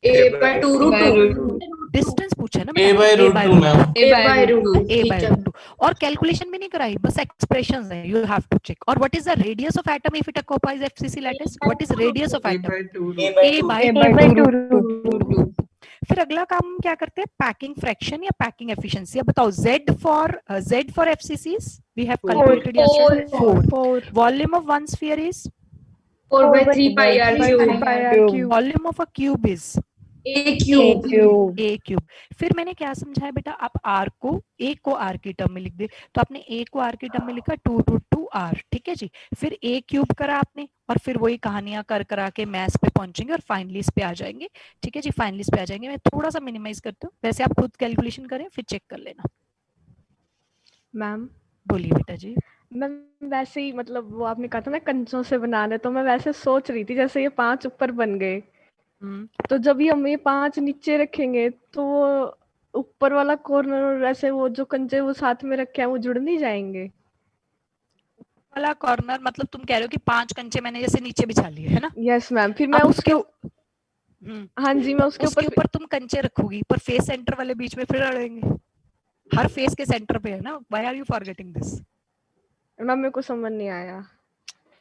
A by 2 root 2.
Distance पूछा है ना,
A by root 2 ma'am.
A by root 2.
A by √2, और calculation भी नहीं कराई, बस expressions है, you have to check. और what is the radius of atom if it occupies FCC lattice? What is radius of
A
atom?
by 2
A by
A by 2
√2।
root.
फिर अगला काम हम क्या करते हैं? पैकिंग फ्रैक्शन या पैकिंग एफिशिएंसी। अब बताओ, Z for FCCs we have calculated yesterday 4. Volume of one sphere is
4 by 3 pi r cube.
By r cube.
volume of a cube is
A cube.
A cube. फिर मैंने क्या समझाया बेटा, आप R को A को R की term में लिख दे, तो आपने A को R की टर्म में लिखा 2√2R, ठीक है जी। फिर A क्यूब करा आपने, और फिर वही कहानियां कर करा के मैथ्स पे पहुंचेंगे और फाइनलिस्ट पे आ जाएंगे, ठीक है जी। फाइनलिस्ट पे आ जाएंगे। मैं थोड़ा सा मिनिमाइज करती हूँ, वैसे आप खुद कैलकुलेशन करें फिर चेक कर लेना।
मैम
बोलिए बेटा जी।
मैम वैसे ही, मतलब वो आपने कहा था ना कंचों से बनाना, तो मैं वैसे सोच रही थी, जैसे ये 5 ऊपर बन गए, तो जब ये हम ये 5 नीचे रखेंगे तो वो ऊपर वाला कॉर्नर और ऐसे वो जो कंचे वो साथ में रखे हैं वो जुड़ नहीं जाएंगे?
वाला कॉर्नर मतलब तुम कह रहे हो कि 5 कंचे मैंने जैसे नीचे बिछा लिए है ना?
Yes ma'am. फिर मैं उसके हाँ जी, मैं उसके
ऊपर तुम कंचे रखोगी, पर फेस सेंटर वाले बीच में फिर अड़ेंगे। हर फेस के सेंटर पे है ना। Why are you forgetting this?
Ma'am मेरे को समझ नहीं आया।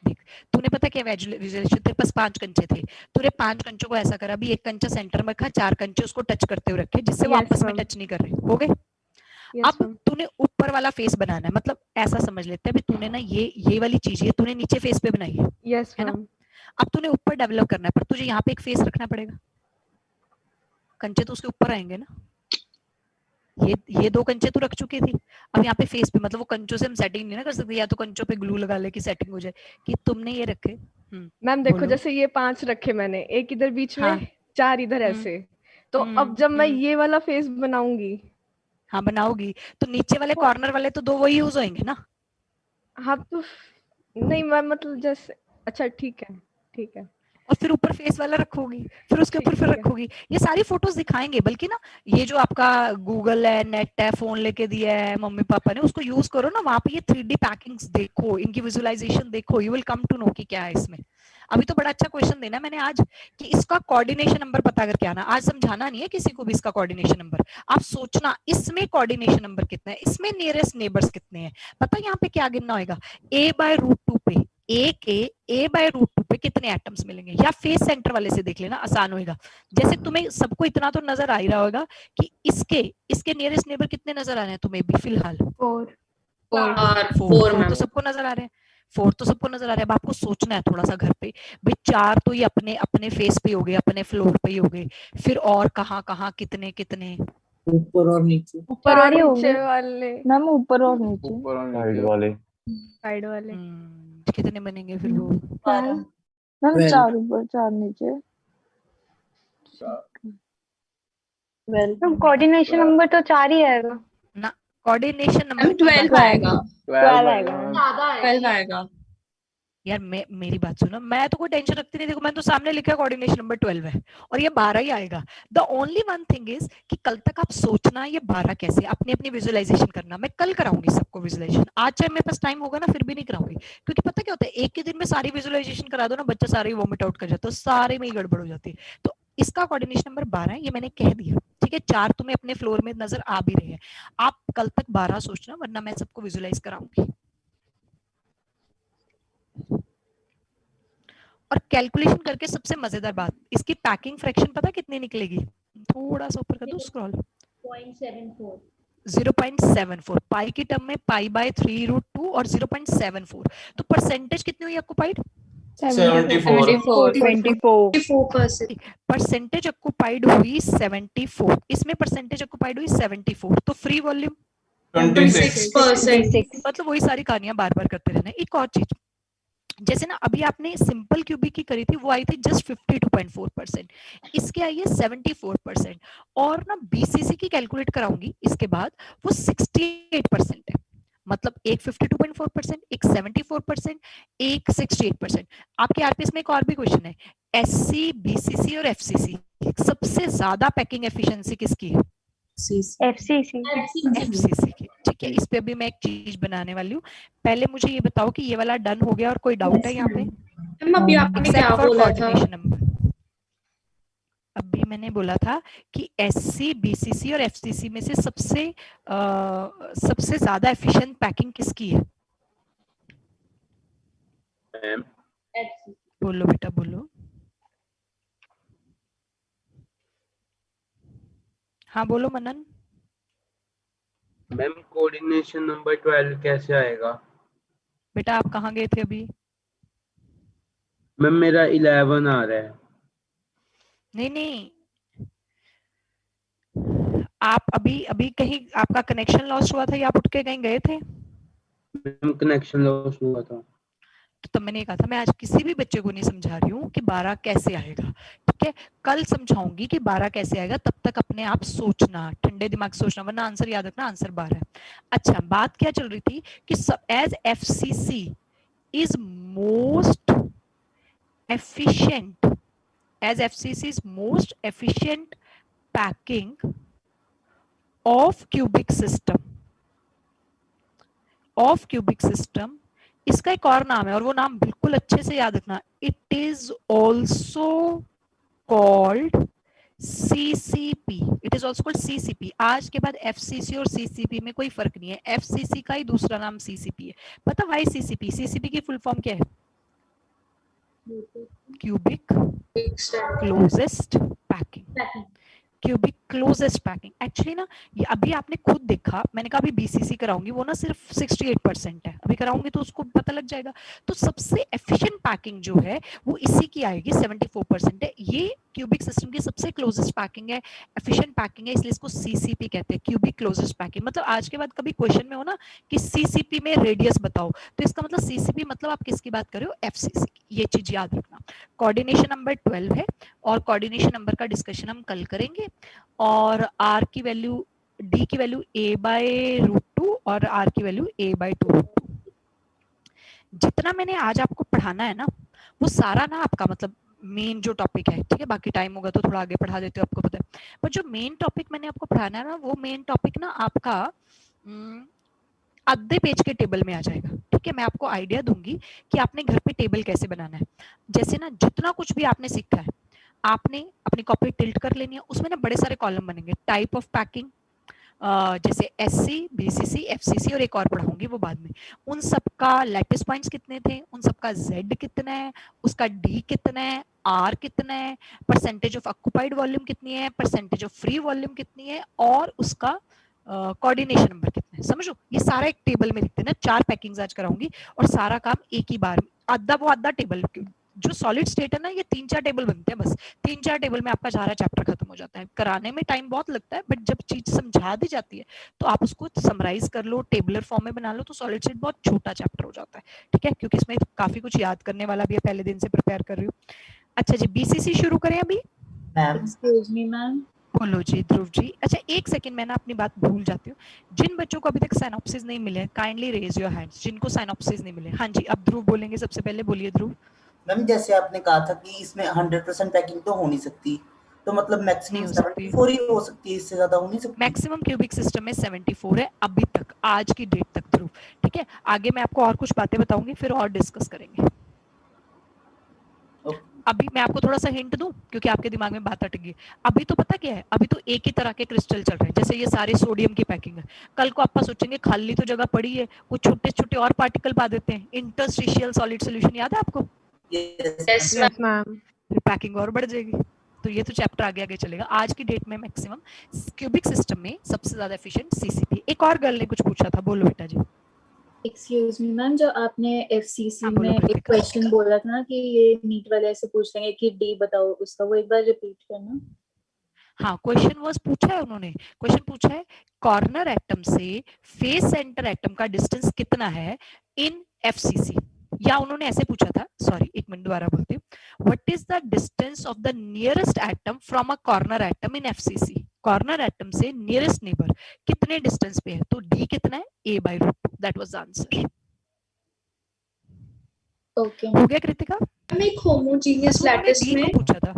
देख, तूने पता क्या विजुअलाइजेशन, तेरे पास 5 कंचे थे, तूने 5 कंचों को ऐसा करा, अभी एक कंचा सेंटर में रखा, 4 कंचे उसको टच करते हुए रखे, जिससे वो आपस में टच नहीं कर रहे, हो गए? अब तूने ऊपर वाला फेस बनाना है, मतलब ऐसा समझ लेते हैं, अभी तूने ना ये वाली चीज ये तूने नीचे फेस पे बनाई है,
यस
है ना? अब तूने ऊपर डेवलप करना है, पर तुझे यहाँ पे एक फेस रखना पड़ेगा, कंचे तो उसके ऊपर आएंगे ना। ये 2 कंचे तो रख चुकी थी, अब यहाँ पे फेस पे, मतलब वो कंचों से हम सेटिंग नहीं ना कर सकते, या तो कंचों पे ग्लू लगा ले कि सेटिंग हो जाए, कि तुमने ये रखे।
मैम देखो, जैसे ये 5 रखे मैंने, एक इधर बीच में, 4 इधर ऐसे, तो अब जब मैं ये वाला फेस बनाऊंगी,
हाँ बनाओगी, तो नीचे वाले कॉर्नर वाले तो 2 वही यूज होंगे ना।
हाँ तो नहीं मैम, मतलब जैसे, अच्छा ठीक है ठीक है।
और फिर ऊपर फेस वाला रखोगी, फिर उसके ऊपर फिर रखोगी। ये सारी फोटोज दिखाएंगे, बल्कि ना ये जो आपका गूगल है, नेट है, फोन लेके दिया है मम्मी पापा ने, उसको यूज करो ना, वहां पे ये 3D पैकिंग्स देखो, इनकी विजुअलाइजेशन देखो, you will come to know कि क्या है इसमें। अभी तो बड़ा अच्छा क्वेश्चन देना मैंने आज कि इसका कोऑर्डिनेशन नंबर पता करके आना। आज समझाना नहीं है किसी को भी इसका कोऑर्डिनेशन नंबर, आप सोचना इसमें कोऑर्डिनेशन नंबर कितना है, इसमें नियरेस्ट नेबर्स कितने हैं। पता यहाँ पे क्या गिनना होगा, A/√2 पे A/√2 पे कितने एटम्स मिलेंगे, या फेस सेंटर वाले से देख लेना, आसान होगा। जैसे तुम्हें सबको इतना तो नजर आ ही रहा होगा कि इसके नियरेस्ट नेबर कितने नजर आ रहे हैं तुम्हें भी फिलहाल? 4 तो सबको नजर आ रहे हैं, 4 तो सबको नजर आ रहा है। अब आपको सोचना है थोड़ा सा घर पे, भाई 4 तो ये अपने अपने फेस पे हो गए, अपने फ्लोर पे ही हो गए, फिर और कहाँ कहाँ कितने कितने,
ऊपर और नीचे,
ऊपर और नीचे वाले
मैम, ऊपर और नीचे,
साइड वाले
कितने बनेंगे फिर वो?
मैम 4 ऊपर 4 नीचे। मैम कोऑर्डिनेशन नंबर तो 4 ही आएगा
ना, कोऑर्डिनेशन नंबर
12 आएगा,
12 आएगा,
ज्यादा है
12 आएगा।
यार मेरी बात सुनो, मैं तो कोई टेंशन रखती नहीं, देखो मैंने तो सामने लिखा है कोऑर्डिनेशन नंबर 12 है और ये 12 ही आएगा। The only one thing is कि कल तक आप सोचना ये 12 कैसे, अपनी अपनी विजुअलाइजेशन करना। मैं कल कराऊंगी सबको विजुअलाइजेशन, आज चाहे मेरे पास टाइम होगा ना फिर भी नहीं कराऊंगी, क्योंकि पता क्या होता है, एक ही दिन में सारी विजुअलाइजेशन करा दो ना, बच्चा सारे ही वॉमिट आउट कर जाता है, सारे में ही गड़बड़ हो जाती है। तो इसका कोऑर्डिनेशन नंबर 12 है, ये मैंने कह दिया, ठीक है। 4 तुम्हें अपने फ्लोर में नजर आ भी रहे हैं, आप कल तक 12 सोचना, वरना मैं सबको विजुअलाइज कराऊंगी। और कैलकुलेशन करके सबसे मजेदार बात, इसकी पैकिंग फ्रैक्शन पता कितनी निकलेगी, थोड़ा सा ऊपर कर दो स्क्रॉल, 0.74। पाई की टर्म में पाई बाय 3√2 और 0.74, तो परसेंटेज कितनी हुई ऑक्युपाइड?
24%।
परसेंटेज ऑक्युपाइड हुई 74, इसमें परसेंटेज ऑक्युपाइड हुई 74, तो फ्री वॉल्यूम
26%।
मतलब वही सारी कहानियां बार बार करते रहना। एक और चीज, जैसे ना अभी आपने सिंपल क्यूबिक की करी थी, वो आई थी जस्ट 52.4%, इसके आई है 74%, और ना बीसीसी की कैलकुलेट कराऊंगी इसके बाद, वो 68% है। मतलब एक 52.4%, एक 74%, एक 68%। आपके आरपीएस में एक और भी क्वेश्चन है, एससी, बीसीसी और एफसीसी सबसे ज्यादा पैकिंग एफिशिएंसी किसकी है?
FCC।
एफसीसी की, ठीक है। इस पे भी मैं एक चीज बनाने वाली हूँ। पहले मुझे ये बताओ कि ये वाला डन हो गया और कोई डाउट है यहाँ पे?
अभी आपने क्या बोला था?
नंबर अभी मैंने बोला था कि एससी, बीसीसी और एफसीसी में से सबसे ज्यादा एफिशिएंट पैकिंग किसकी है? बोलो बेटा बोलो। हाँ बोलो मनन।
मैम कोऑर्डिनेशन नंबर 12 कैसे आएगा?
बेटा आप कहाँ गए थे अभी?
मैम मेरा 11 आ रहा है।
नहीं, आप अभी कहीं आपका कनेक्शन लॉस हुआ था या आप उठ के कहीं गए थे?
मैम कनेक्शन लॉस हुआ था।
तो तब मैंने कहा था मैं आज किसी भी बच्चे को नहीं समझा रही हूँ कि 12 कैसे आएगा, ठीक है। कल समझाऊंगी कि 12 कैसे आएगा, तब तक अपने आप सोचना, ठंडे दिमाग से सोचना, वरना आंसर याद रखना, आंसर 12 है। अच्छा, बात क्या चल रही थी कि as FCC is most efficient, as FCC is most efficient packing of cubic system, इसका एक और नाम है और वो नाम बिल्कुल अच्छे से याद रखना, it is also called CCP। It is also called CCP। आज के बाद FCC और CCP में कोई फर्क नहीं है, FCC का ही दूसरा नाम CCP है। पता वाई CCP? CCP की फुल फॉर्म क्या है? Cubic closest packing. Cubic closest packing. Actually ना ये अभी आपने खुद देखा, मैंने कहा अभी बीसीसी कराऊंगी, वो ना सिर्फ 68% है, अभी कराऊंगी तो उसको पता लग जाएगा। तो सबसे एफिशिएंट पैकिंग जो है वो इसी की आएगी, 74% है। ये क्यूबिक सिस्टम की सबसे क्लोजेस्ट पैकिंग है, एफिशिएंट पैकिंग है, इसलिए इसको सीसीपी कहते हैं, क्यूबिक क्लोजेस्ट पैकिंग। मतलब आज के बाद कभी क्वेश्चन में हो ना कि सीसीपी में रेडियस बताओ, तो इसका मतलब सीसीपी मतलब आप किसकी बात कर रहे हो? एफसीसी की। ये चीज याद रखना। कोऑर्डिनेशन नंबर 12 है और कोऑर्डिनेशन नंबर का डिस्कशन हम कल करेंगे। और आर की वैल्यू, डी की वैल्यू a/√2 और आर की वैल्यू a/2। जितना मैंने आज आपको पढ़ाना है ना, वो सारा ना आपका मतलब मेन जो टॉपिक है, ठीक है। बाकी टाइम होगा तो थोड़ा आगे पढ़ा देते हो, आपको पता है। पर जो मेन टॉपिक मैंने आपको पढ़ाना है ना, वो मेन टॉपिक ना आपका आधे पेज के टेबल में आ जाएगा, ठीक है। मैं आपको आइडिया दूंगी कि आपने घर पे टेबल कैसे बनाना है। जैसे ना जितना कुछ भी आपने सीखा है, आपने अपनी कॉपी टिल्ट कर लेनी है, उसमें ना बड़े सारे कॉलम बनेंगे, टाइप ऑफ पैकिंग, जैसे एससी, बीसीसी, एफसीसी और एक और पढ़ाऊंगी वो बाद में। उन सबका लैटिस पॉइंट्स कितने थे, उन सबका जेड कितना है, उसका डी कितना है, आर कितना है, परसेंटेज ऑफ ऑक्युपाइड वॉल्यूम कितनी है, परसेंटेज ऑफ फ्री वॉल्यूम कितनी है, और उसका कोऑर्डिनेशन नंबर कितना है। समझो, ये सारा एक टेबल में लिखते हैं ना। 4 पैकिंग्स आज कराऊंगी और सारा काम एक ही बार, आधा टेबल। जो सॉलिड स्टेट है ना, ये 3-4 टेबल बनते हैं, बस 3-4 टेबल में आपका सारा चैप्टर खत्म हो जाता है। कराने में टाइम बहुत लगता है, बट जब चीज समझा दी जाती है तो आप उसको समराइज कर लो, टेबलर फॉर्म में बना लो, तो सॉलिड स्टेट बहुत छोटा चैप्टर हो जाता है, ठीक है। क्योंकि इसमें काफी कुछ याद करने वाला भी है, पहले दिन से प्रिपेयर कर रही हूँ। अच्छा जी, बीसीसी शुरू करें अभी?
मैम
एक्सक्यूज मी मैम,
बोलो जी ध्रुव जी। अच्छा एक सेकंड, मैं ना अपनी बात भूल जाती हूँ। जिन बच्चों को अभी तक साइनॉप्सिस नहीं मिले, काइंडली रेज योर हैंड्स जिनको साइनॉप्सिस नहीं मिले। हाँ जी, अब ध्रुव बोलेंगे सबसे पहले। बोलिए ध्रुव।
मैम जैसे आपने कहा था कि इसमें 100% पैकिंग तो हो नहीं सकती, तो मतलब
नहीं
मैक्सिमम
हो सकती।
74 ही हो सकती है, इससे ज्यादा हो नहीं सकती।
मैक्सिमम क्यूबिक सिस्टम में 74 है अभी तक, आज की डेट तक ध्रुव। ठीक है, आगे मैं आपको और कुछ बातें बताऊंगी, फिर और डिस्कस करेंगे। अभी मैं आपको थोड़ा सा हिंट दूं, क्योंकि आपके दिमाग में बात अटक गई। अभी तो पता क्या है, अभी तो एक ही तरह के क्रिस्टल चल रहे हैं, जैसे ये सारे सोडियम की पैकिंग है। कल को आप सोचेंगे खाली तो जगह पड़ी है, कुछ छोटे छोटे और पार्टिकल पा देते हैं, इंटरस्टिशियल सॉलिड सोल्यूशन, याद है आपको?
Yes
yes ma'am.
फिर पैकिंग और बढ़ जाएगी। तो ये तो चैप्टर आगे आगे चलेगा। आज की डेट में मैक्सिमम क्यूबिक सिस्टम में सबसे ज्यादा एफिशिएंट सीसीपी। एक और गर्ल ने कुछ पूछा था, बोलो बेटा जी।
एक्सक्यूज मी मैम, जो आपने एफसीसी
हाँ, बोलो
में एक
कृतिका।
क्वेश्चन बोला था ना कि ये नीट वाले ऐसे पूछ लेंगे कि डी बताओ उसका, वो एक बार रिपीट करना।
हाँ, क्वेश्चन वाज पूछा है उन्होंने। क्वेश्चन पूछा है कॉर्नर एटम से फेस सेंटर एटम का डिस्टेंस कितना है इन एफसीसी। या उन्होंने ऐसे पूछा था, सॉरी एक मिनट दोबारा बोलती हूँ, what is the distance of the nearest atom from a corner atom in FCC. Corner atom से नियरेस्ट नेबर कितने डिस्टेंस पे है, तो डी कितना है, a/√2। That was the answer.
Okay.
हो गया कृतिका?
मैं एक होमोजीनियस लैटिस में
पूछा था।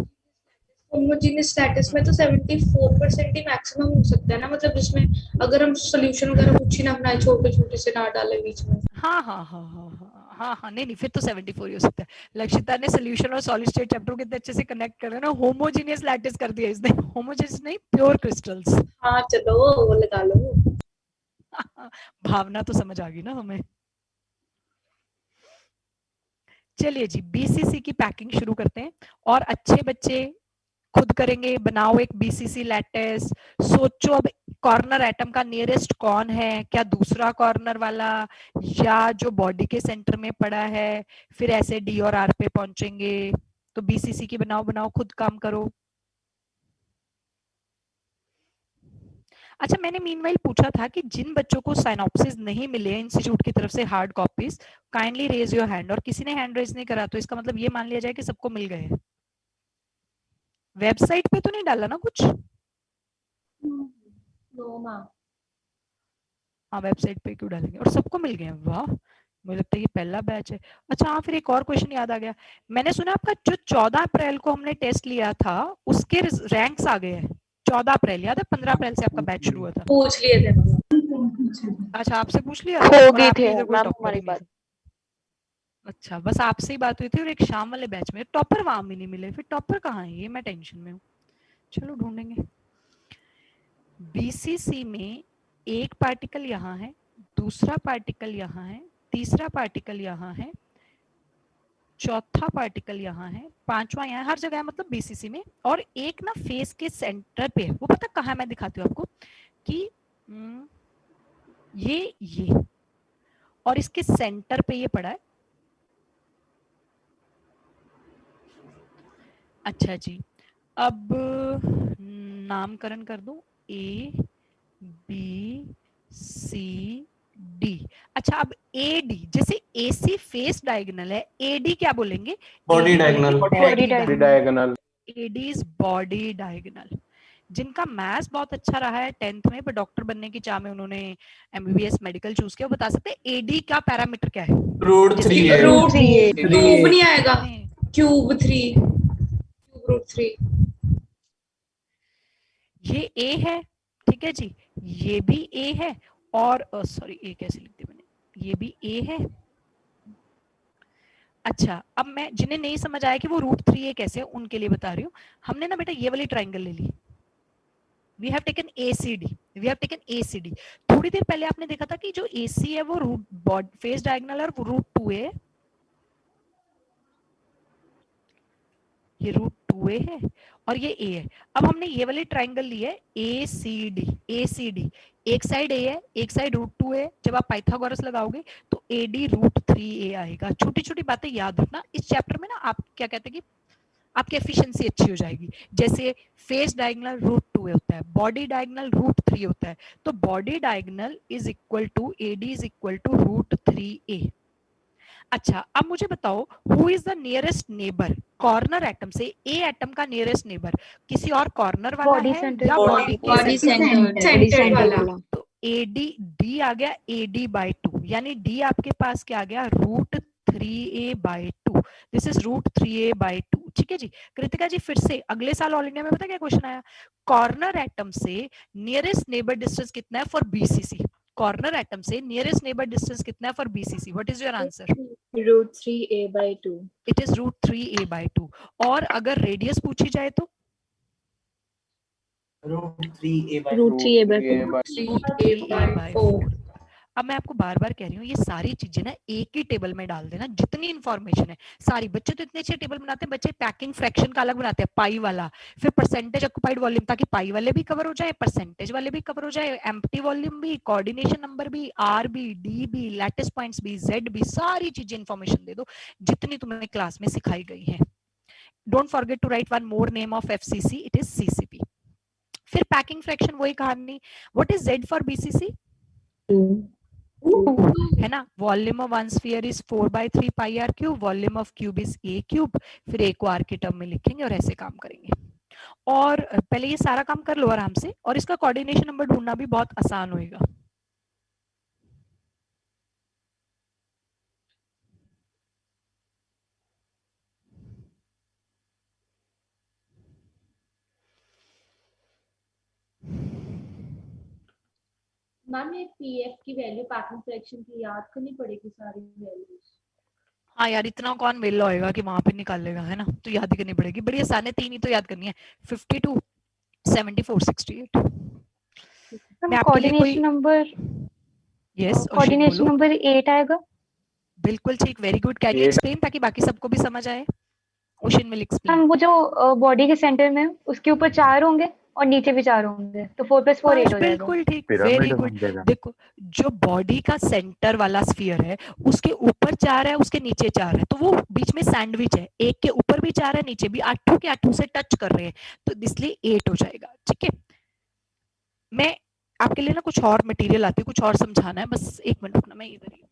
होमोजीनियस लैटिस में तो 74% ही मैक्सिमम हो सकता है ना, मतलब जिसमें अगर हम सॉल्यूशन वगैरह कुछ ही ना बनाए, छोटे छोटे से ना डाले बीच में।
हाँ हाँ हाँ हाँ हाँ हाँ हाँ, नहीं नहीं, फिर तो 74 ही हो सकता है। लक्षिता ने सोल्यूशन और सॉलिड स्टेट चैप्टर को कितने अच्छे से कनेक्ट कर रहे हैं ना। होमोजीनियस लैटिस कर दिया इसने, होमोजीनियस नहीं, प्योर क्रिस्टल्स।
हाँ चलो वो लगा लो।
भावना तो समझ आ गई ना हमें। चलिए जी, बीसीसी की पैकिंग शुरू करते हैं। और अच्छे बच्चे खुद करेंगे, बनाओ एक बीसीसी लैटिस। सोचो अब कॉर्नर एटम का नियरेस्ट कौन है, क्या दूसरा कॉर्नर वाला या जो बॉडी के सेंटर में पड़ा है, फिर ऐसे डी और आर पे पहुंचेंगे। तो बीसीसी की बनाओ बनाओ, खुद काम करो। अच्छा, मैंने मीनवाइल पूछा था कि जिन बच्चों को साइनॉप्सिस नहीं मिले इंस्टीट्यूट की तरफ से hard copies, kindly raise your hand. और किसी ने हैंड रेज नहीं करा तो इसका मतलब ये मान लिया जाए कि सबको मिल गए। वेबसाइट पे तो नहीं डाला ना कुछ?
No ma'am.
हाँ, वेबसाइट पे क्यों डालेंगे, और सबको मिल गए। वाह, मुझे लगता है ये पहला बैच है। अच्छा हाँ, फिर एक और क्वेश्चन याद आ गया। मैंने सुना आपका जो 14 अप्रैल को हमने टेस्ट लिया था उसके रैंक्स आ गए हैं। 14 अप्रैल याद है, 15 अप्रैल से आपका बैच शुरू हुआ था।
पूछ लिए थे।
अच्छा, आपसे पूछ लिया
हो गई थी मैम हमारी बात।
अच्छा, बस आपसे ही बात हुई थी। और एक शाम वाले बैच में टॉपर वहां भी नहीं मिले। फिर टॉपर कहाँ है, ये मैं टेंशन में हूँ। चलो ढूंढेंगे। बीसीसी में एक पार्टिकल यहाँ है, दूसरा पार्टिकल यहाँ है, तीसरा पार्टिकल यहाँ है, चौथा पार्टिकल यहाँ है, पांचवा यहाँ, हर जगह है मतलब बीसीसी में। और एक ना फेस के सेंटर पे है, वो पता कहाँ है, मैं दिखाती हूँ आपको कि ये और इसके सेंटर पे ये पड़ा है। अच्छा जी, अब नामकरण कर दूं, ए बी सी डी। अच्छा, अब ए डी, जैसे ए सी फेस डायगोनल है, ए डी क्या बोलेंगे,
body diagonal.
Diagonal. A D is body diagonal. जिनका मैथ्स बहुत अच्छा रहा है 10th में, पर डॉक्टर बनने की चाह में उन्होंने एमबीबीएस मेडिकल चूज किया, वो बता सकते हैं एडी का पैरामीटर क्या है।
√3 है।
क्यूब नहीं आएगा, क्यूब 3, क्यूब √3।
ये ए है, ठीक है जी, ये भी ए है, और सॉरी ए कैसे लिख दी मैंने, ये भी ए है। अच्छा, अब मैं जिन्हें नहीं समझ आया कि वो √3 कैसे, उनके लिए बता रही हूँ। हमने ना बेटा ये वाली ट्राइंगल ले ली, वी हैव टेकन ACD। थोड़ी देर पहले आपने देखा था कि जो AC है वो रूट फेस डायगोनल और √2a है, ये √2a है और ये A है। अब हमने ये वाली ट्राइंगल ली है ACD। एक साइड A है, एक साइड √2a है। जब आप पाइथागोरस लगाओगे तो AD √3a आएगा। छोटी छोटी बातें याद रखना। इस चैप्टर में ना आप क्या कहते हैं कि आपकी एफिशिएंसी अच्छी हो जाएगी। जैसे फेस डायगोनल √2a होता है, बॉडी डायगोनल √3 होता है, तो body diagonal is equal to AD is equal to √3a। अच्छा, अब मुझे बताओ who is the nearest neighbour, corner atom से ए एटम का नियरेस्ट नेबर किसी और कॉर्नर वाला
बॉडी
है
सेंटर
या बॉडी के
बॉडी
सेंटर?
सेंटर वाला।
तो AD D आ गया AD/2, यानी D आपके पास क्या आ गया, √3a/2। This is √3a/2। ठीक है जी। कृतिका जी फिर से अगले साल ऑल इंडिया में पता क्या क्वेश्चन आया, कॉर्नर एटम से नियरेस्ट नेबर डिस्टेंस कितना है फॉर BCC? कॉर्नर एटम से नियरेस्ट नेबर डिस्टेंस कितना है for BCC? What is your answer?
√3a/2।
It is √3a/2। और अगर रेडियस पूछी जाए तो
√3a/4।
अब मैं आपको बार बार कह रही हूँ ये सारी चीजें ना एक ही टेबल में डाल देना, जितनी इंफॉर्मेशन है सारी। बच्चे तो इतने अच्छे टेबल बनाते हैं, बच्चे पैकिंग फ्रैक्शन का अलग बनाते हैं, पाई वाला, फिर परसेंटेज ऑक्युपाइड वॉल्यूम, ताकि पाई वाले भी कवर हो जाए, परसेंटेज वाले भी कवर हो जाए, एम्प्टी वॉल्यूम भी, कोऑर्डिनेशन नंबर भी, आर भी, डी भी, लैटिस पॉइंट्स भी, जेड भी, सारी चीजें इंफॉर्मेशन दे दो जितनी तुम्हें क्लास में सिखाई गई है। Don't forget to write one more name of FCC, it is CCP। फिर पैकिंग फ्रैक्शन वही कहानी, what is Z for BCC? 2 है ना। Volume of one sphere is 4/3 pi r cube, volume of cube is a cube. फिर a को r के term में लिखेंगे और ऐसे काम करेंगे। और पहले ये सारा काम कर लो आराम से, और इसका कोऑर्डिनेशन नंबर ढूंढना भी बहुत आसान होएगा।
मैम ये पीएफ की वैल्यू पैकिंग फ्रैक्शन की याद करनी पड़ेगी सारी वैल्यूज।
हाँ यार, इतना कौन वेला होएगा कि वहां पे निकाल लेगा, है ना। तो याद ही करनी पड़ेगी, बड़ी आसान है, 3 ही तो याद करनी है, 52, 74, 68। मैं आपके लिए कोई
coordination number,
yes
coordination number 8 आएगा।
बिल्कुल ठीक, very good. Can you explain ताकि बाकी सबको भी समझ आए? Ocean will explain.
हम वो जो बॉडी के सेंटर में उसके ऊपर 4 होंगे और नीचे भी 4 होंगे, तो 4 + 4 8 हो जाएगा।
बिल्कुल ठीक, वेरी गुड। देखो जो बॉडी का सेंटर वाला स्फीयर है उसके ऊपर 4 है, उसके नीचे 4 है, तो वो बीच में सैंडविच है, एक के ऊपर भी 4 है, नीचे भी, 8 के 8 से टच कर रहे हैं, तो इसलिए 8 हो जाएगा। ठीक है, मैं आपके लिए ना कुछ और मटेरियल आती है, कुछ और समझाना है, बस 1 मिनट रुकना, मैं इधर ही।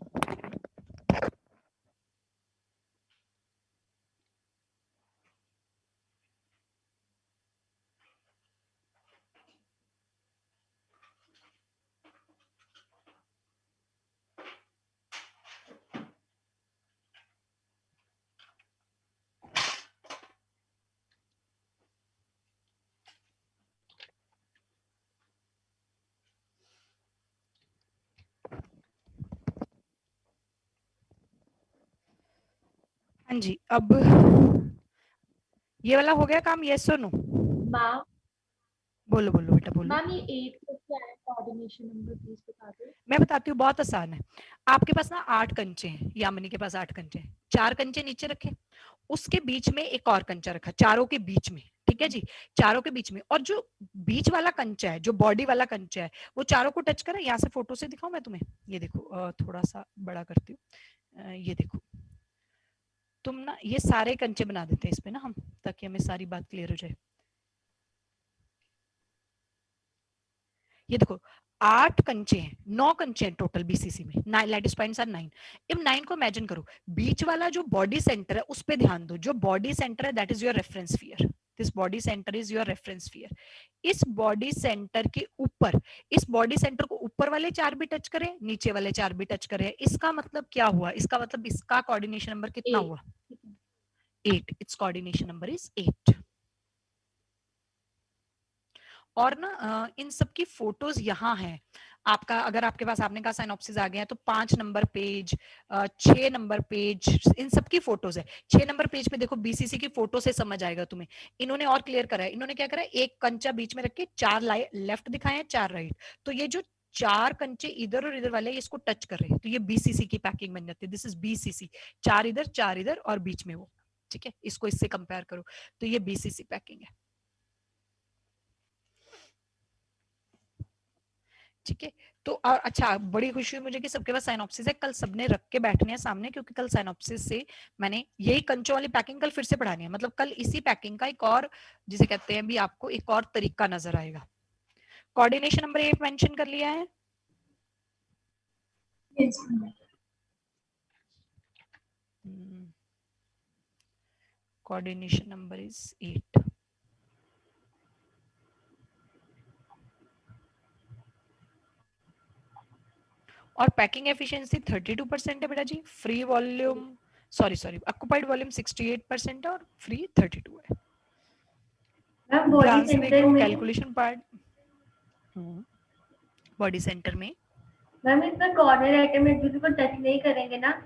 हाँ जी, अब ये वाला हो गया काम, यस और नो?
मैम
बोलो बोलो बेटा बोलो।
मैम ये 8 को क्या है कोऑर्डिनेशन नंबर, प्लीज बता दो।
मैं बताती हूँ, बहुत आसान है। आपके पास ना 8 कंचे हैं, यामिनी के पास 8 कंचे हैं, 4 कंचे नीचे रखे, उसके बीच में एक और कंचा रखा, चारों के बीच में, ठीक है जी, चारों के बीच में, और जो बीच वाला कंचा है, जो बॉडी वाला कंचा है, वो चारों को टच करें। यहाँ से फोटो से दिखाऊं मैं तुम्हें, ये देखो, थोड़ा सा बड़ा करती हूँ, ये देखो, तुम ना ये सारे कंचे बना देते हैं इस पे ना हम, ताकि हमें सारी बात क्लियर हो जाए। ये देखो 8 कंचे हैं, 9 कंचे हैं टोटल BCC में, 9 लैटिस पॉइंट्स आर 9। अब 9 को इमेजिन करो, बीच वाला जो बॉडी सेंटर है उस पे ध्यान दो, जो बॉडी सेंटर है that is your reference sphere, this body centre is your reference sphere. इस बॉडी सेंटर के ऊपर, इस बॉडी सेंटर को ऊपर वाले 4 भी टच करें, नीचे वाले 4 भी टच करें, इसका मतलब क्या हुआ? इसका मतलब इसका कोऑर्डिनेशन नंबर कितना हुआ? 8। It's coordination number is 8। और ना इन सब की फोटोज यहाँ है आपका, अगर आपके पास, आपने कहा साइनॉप्सिस आ गया है, तो 5 नंबर पेज, 6 नंबर पेज, इन सब की फोटोज है। 6 नंबर पेज पे देखो BCC की फोटो से समझ आएगा तुम्हें। इन्होंने और क्लियर करा है, इन्होंने क्या करा है, एक कंचा बीच में रख के 4 लेफ्ट दिखाए हैं, 4 राइट, तो ये जो 4 कंचे इधर और इधर वाले इसको टच कर रहे हैं, तो ये BCC की पैकिंग बन जाती है। दिस इज BCC, 4 इधर और बीच में वो, ठीक है, इसको इससे कंपेयर करो, तो ये BCC पैकिंग है। ठीक है, तो और अच्छा, बड़ी खुशी हुई मुझे कि सबके पास साइनॉप्सिस है, कल सबने रख के बैठने हैं सामने, क्योंकि कल साइनॉप्सिस से मैंने यही कंचों वाली पैकिंग कल फिर से पढ़ानी है, मतलब कल इसी पैकिंग का एक और, जिसे कहते हैं भी, आपको एक और तरीका नजर आएगा। कोऑर्डिनेशन नंबर 8 मेंशन कर लिया है? Coordination number is 8। और पैकिंग एफिशिएंसी 32% है बेटा जी। Free volume sorry occupied volume 68% और फ्री 32 है।
मैम बॉडी सेंटर में
कैलकुलेशन पार्ट बॉडी सेंटर में
मैम इसमें कॉर्नर आइटम एक दूसरे को टच नहीं करेंगे ना?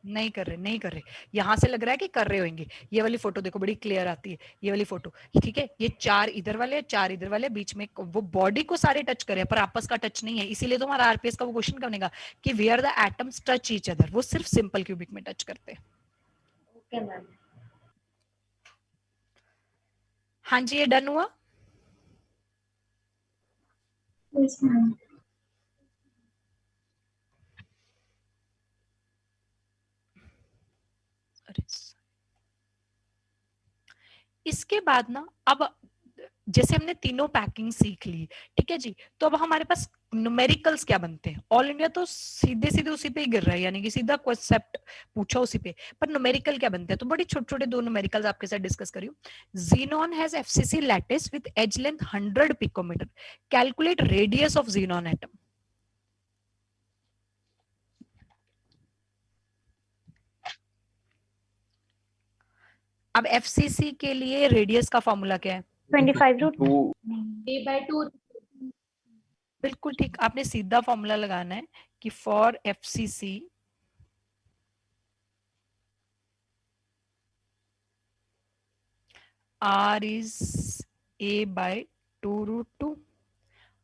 नहीं कर रहे। यहाँ से लग रहा है कि कर रहे होंगे। ये वाली फोटो देखो बड़ी क्लियर आती है, ये वाली फोटो, ठीक है। ये 4 इधर वाले 4 इधर वाले, बीच में वो बॉडी को सारे टच करे पर आपस का टच नहीं है। इसीलिए तो हमारा आरपीएस का वो क्वेश्चन बनेगा कि where the atoms touch each other, वो सिर्फ सिंपल क्यूबिक में टच करते हैं।
Okay ma'am.
हाँ जी, ये डन हुआ।
Yes ma'am.
इसके बाद ना, अब जैसे हमने तीनों पैकिंग सीख ली, ठीक है जी, तो अब हमारे पास न्यूमेरिकल्स क्या बनते हैं। ऑल इंडिया तो सीधे सीधे उसी पे ही गिर रहा है, यानी कि सीधा कॉन्सेप्ट पूछा उसी पे, पर न्यूमेरिकल क्या बनते हैं। तो बड़ी छोटे छोटे 2 न्यूमेरिकल्स आपके साथ डिस्कस करी हूँ। Xenon has FCC lattice with edge length 100 picometer. Calculate radius of xenon atom. अब FCC के लिए रेडियस का फॉर्मूला क्या है?
25√2
a/2।
बिल्कुल ठीक, आपने सीधा फॉर्मूला लगाना है कि for FCC R is a/2√2।